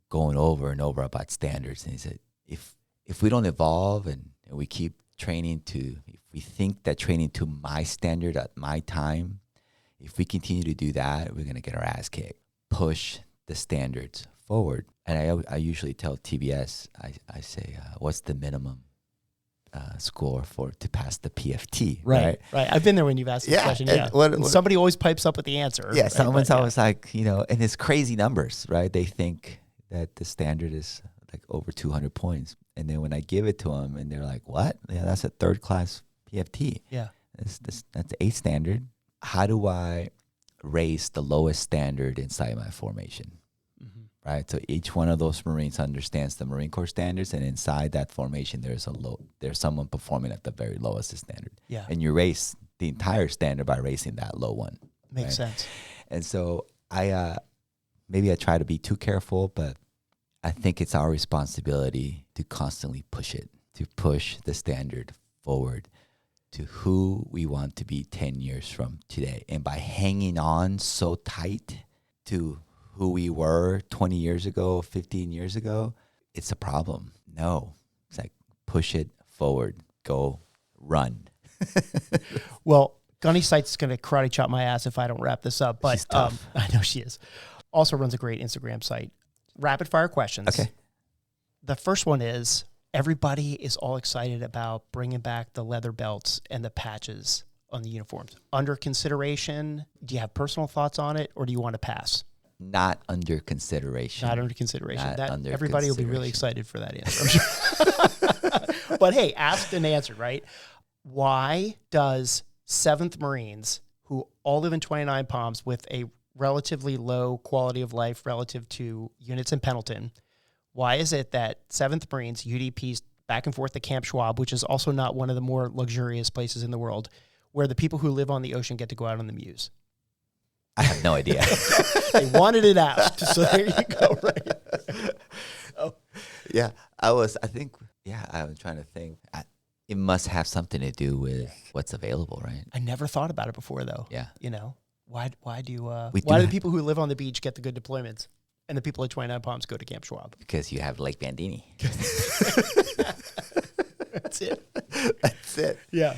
going over and over about standards. And he said, if we don't evolve and we keep training if we think that training to my standard at my time, if we continue to do that, we're going to get our ass kicked. Push the standards forward. And I usually tell TBS, I say, what's the minimum score to pass the PFT? Right. I've been there when you've asked this question. Yeah. And somebody always pipes up with the answer. Yeah. Right? Someone's always like, and it's crazy numbers, right? They think that the standard is like over 200 points. And then when I give it to them and they're like, what? Yeah, that's a 3rd class PFT. Yeah. That's 8 standard. How do I raise the lowest standard inside my formation? Right, so each one of those Marines understands the Marine Corps standards, and inside that formation, there's someone performing at the very lowest standard. Yeah, and you raise the entire standard by raising that low one. Makes sense. And so maybe I try to be too careful, but I think it's our responsibility to constantly push the standard forward to who we want to be 10 years from today, and by hanging on so tight to who we were 20 years ago, 15 years ago, it's a problem. No, it's like push it forward, go run. Well, Gunny Sight's going to karate chop my ass if I don't wrap this up, but she's tough. I know she is. Also runs a great Instagram site. Rapid fire questions. Okay. The first one is, everybody is all excited about bringing back the leather belts and the patches on the uniforms. Under consideration, do you have personal thoughts on it, or do you want to pass? Not under consideration. Not under consideration. Not under everybody will be really consideration. excited for that answer, I'm sure. But hey, asked and answered, right? Why does 7th Marines, who all live in 29 Palms with a relatively low quality of life relative to units in Pendleton, why is it that 7th Marines, UDPs, back and forth to Camp Schwab, which is also not one of the more luxurious places in the world, where the people who live on the ocean get to go out on the Muse? I have no idea. They wanted it asked, so there you go, right? Oh. Yeah, I'm trying to think. It must have something to do with what's available, right? I never thought about it before, though. Yeah. You know, why do the people who live on the beach get the good deployments, and the people at 29 Palms go to Camp Schwab? Because you have Lake Bandini. That's it. That's it. Yeah.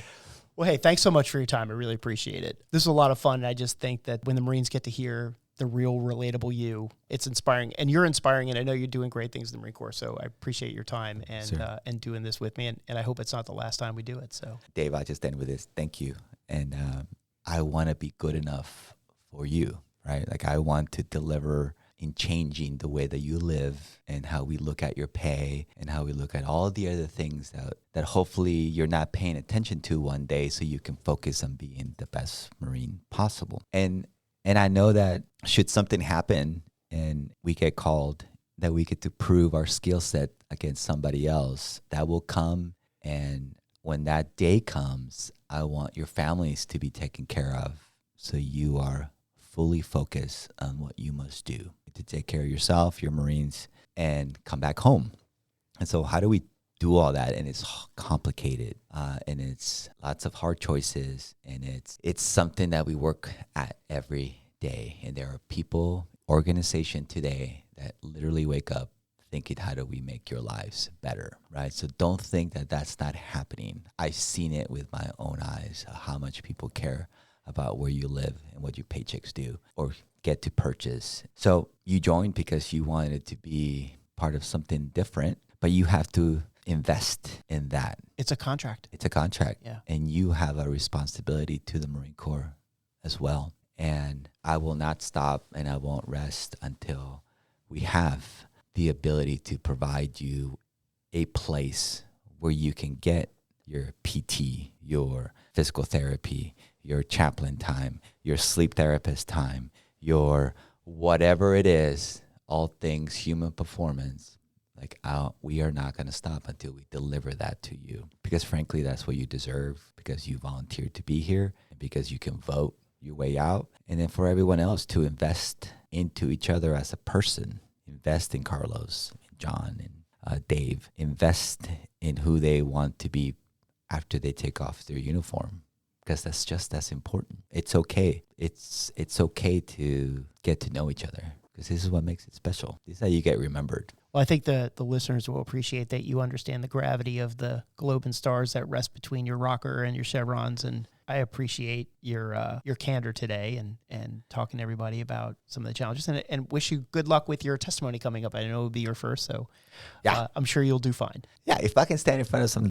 Well, hey, thanks so much for your time. I really appreciate it. This is a lot of fun. And I just think that when the Marines get to hear the real relatable you, it's inspiring. And you're inspiring, and I know you're doing great things in the Marine Corps. So I appreciate your time and doing this with me. And I hope it's not the last time we do it. So, Dave, I just end with this. Thank you. And I want to be good enough for you, right? Like, I want to deliver in changing the way that you live and how we look at your pay and how we look at all the other things that hopefully you're not paying attention to one day, so you can focus on being the best Marine possible. And I know that should something happen and we get called, that we get to prove our skill set against somebody else, that will come. And when that day comes, I want your families to be taken care of, so you are fully focused on what you must do to take care of yourself, your Marines, and come back home. And so how do we do all that? And it's complicated, and it's lots of hard choices, and it's something that we work at every day. And there are people, organization today, that literally wake up thinking, how do we make your lives better, right? So don't think that that's not happening. I've seen it with my own eyes, how much people care about where you live and what your paychecks do or get to purchase. So you joined because you wanted to be part of something different, but you have to invest in that. it's a contract. It's a contract. Yeah. And you have a responsibility to the Marine Corps as well. And I will not stop and I won't rest until we have the ability to provide you a place where you can get your PT, your physical therapy, your chaplain time, your sleep therapist time, your whatever it is, all things human performance. Like, we are not going to stop until we deliver that to you. Because frankly, that's what you deserve, because you volunteered to be here and because you can vote your way out. And then for everyone else to invest into each other as a person, invest in Carlos, and John, and Dave, invest in who they want to be after they take off their uniform, because that's just as important. It's okay. It's okay to get to know each other, because this is what makes it special. This is how you get remembered. Well, I think the listeners will appreciate that you understand the gravity of the globe and stars that rest between your rocker and your chevrons. And I appreciate your candor today and talking to everybody about some of the challenges, and wish you good luck with your testimony coming up. I know it will be your first, so yeah, I'm sure you'll do fine. Yeah, if I can stand in front of some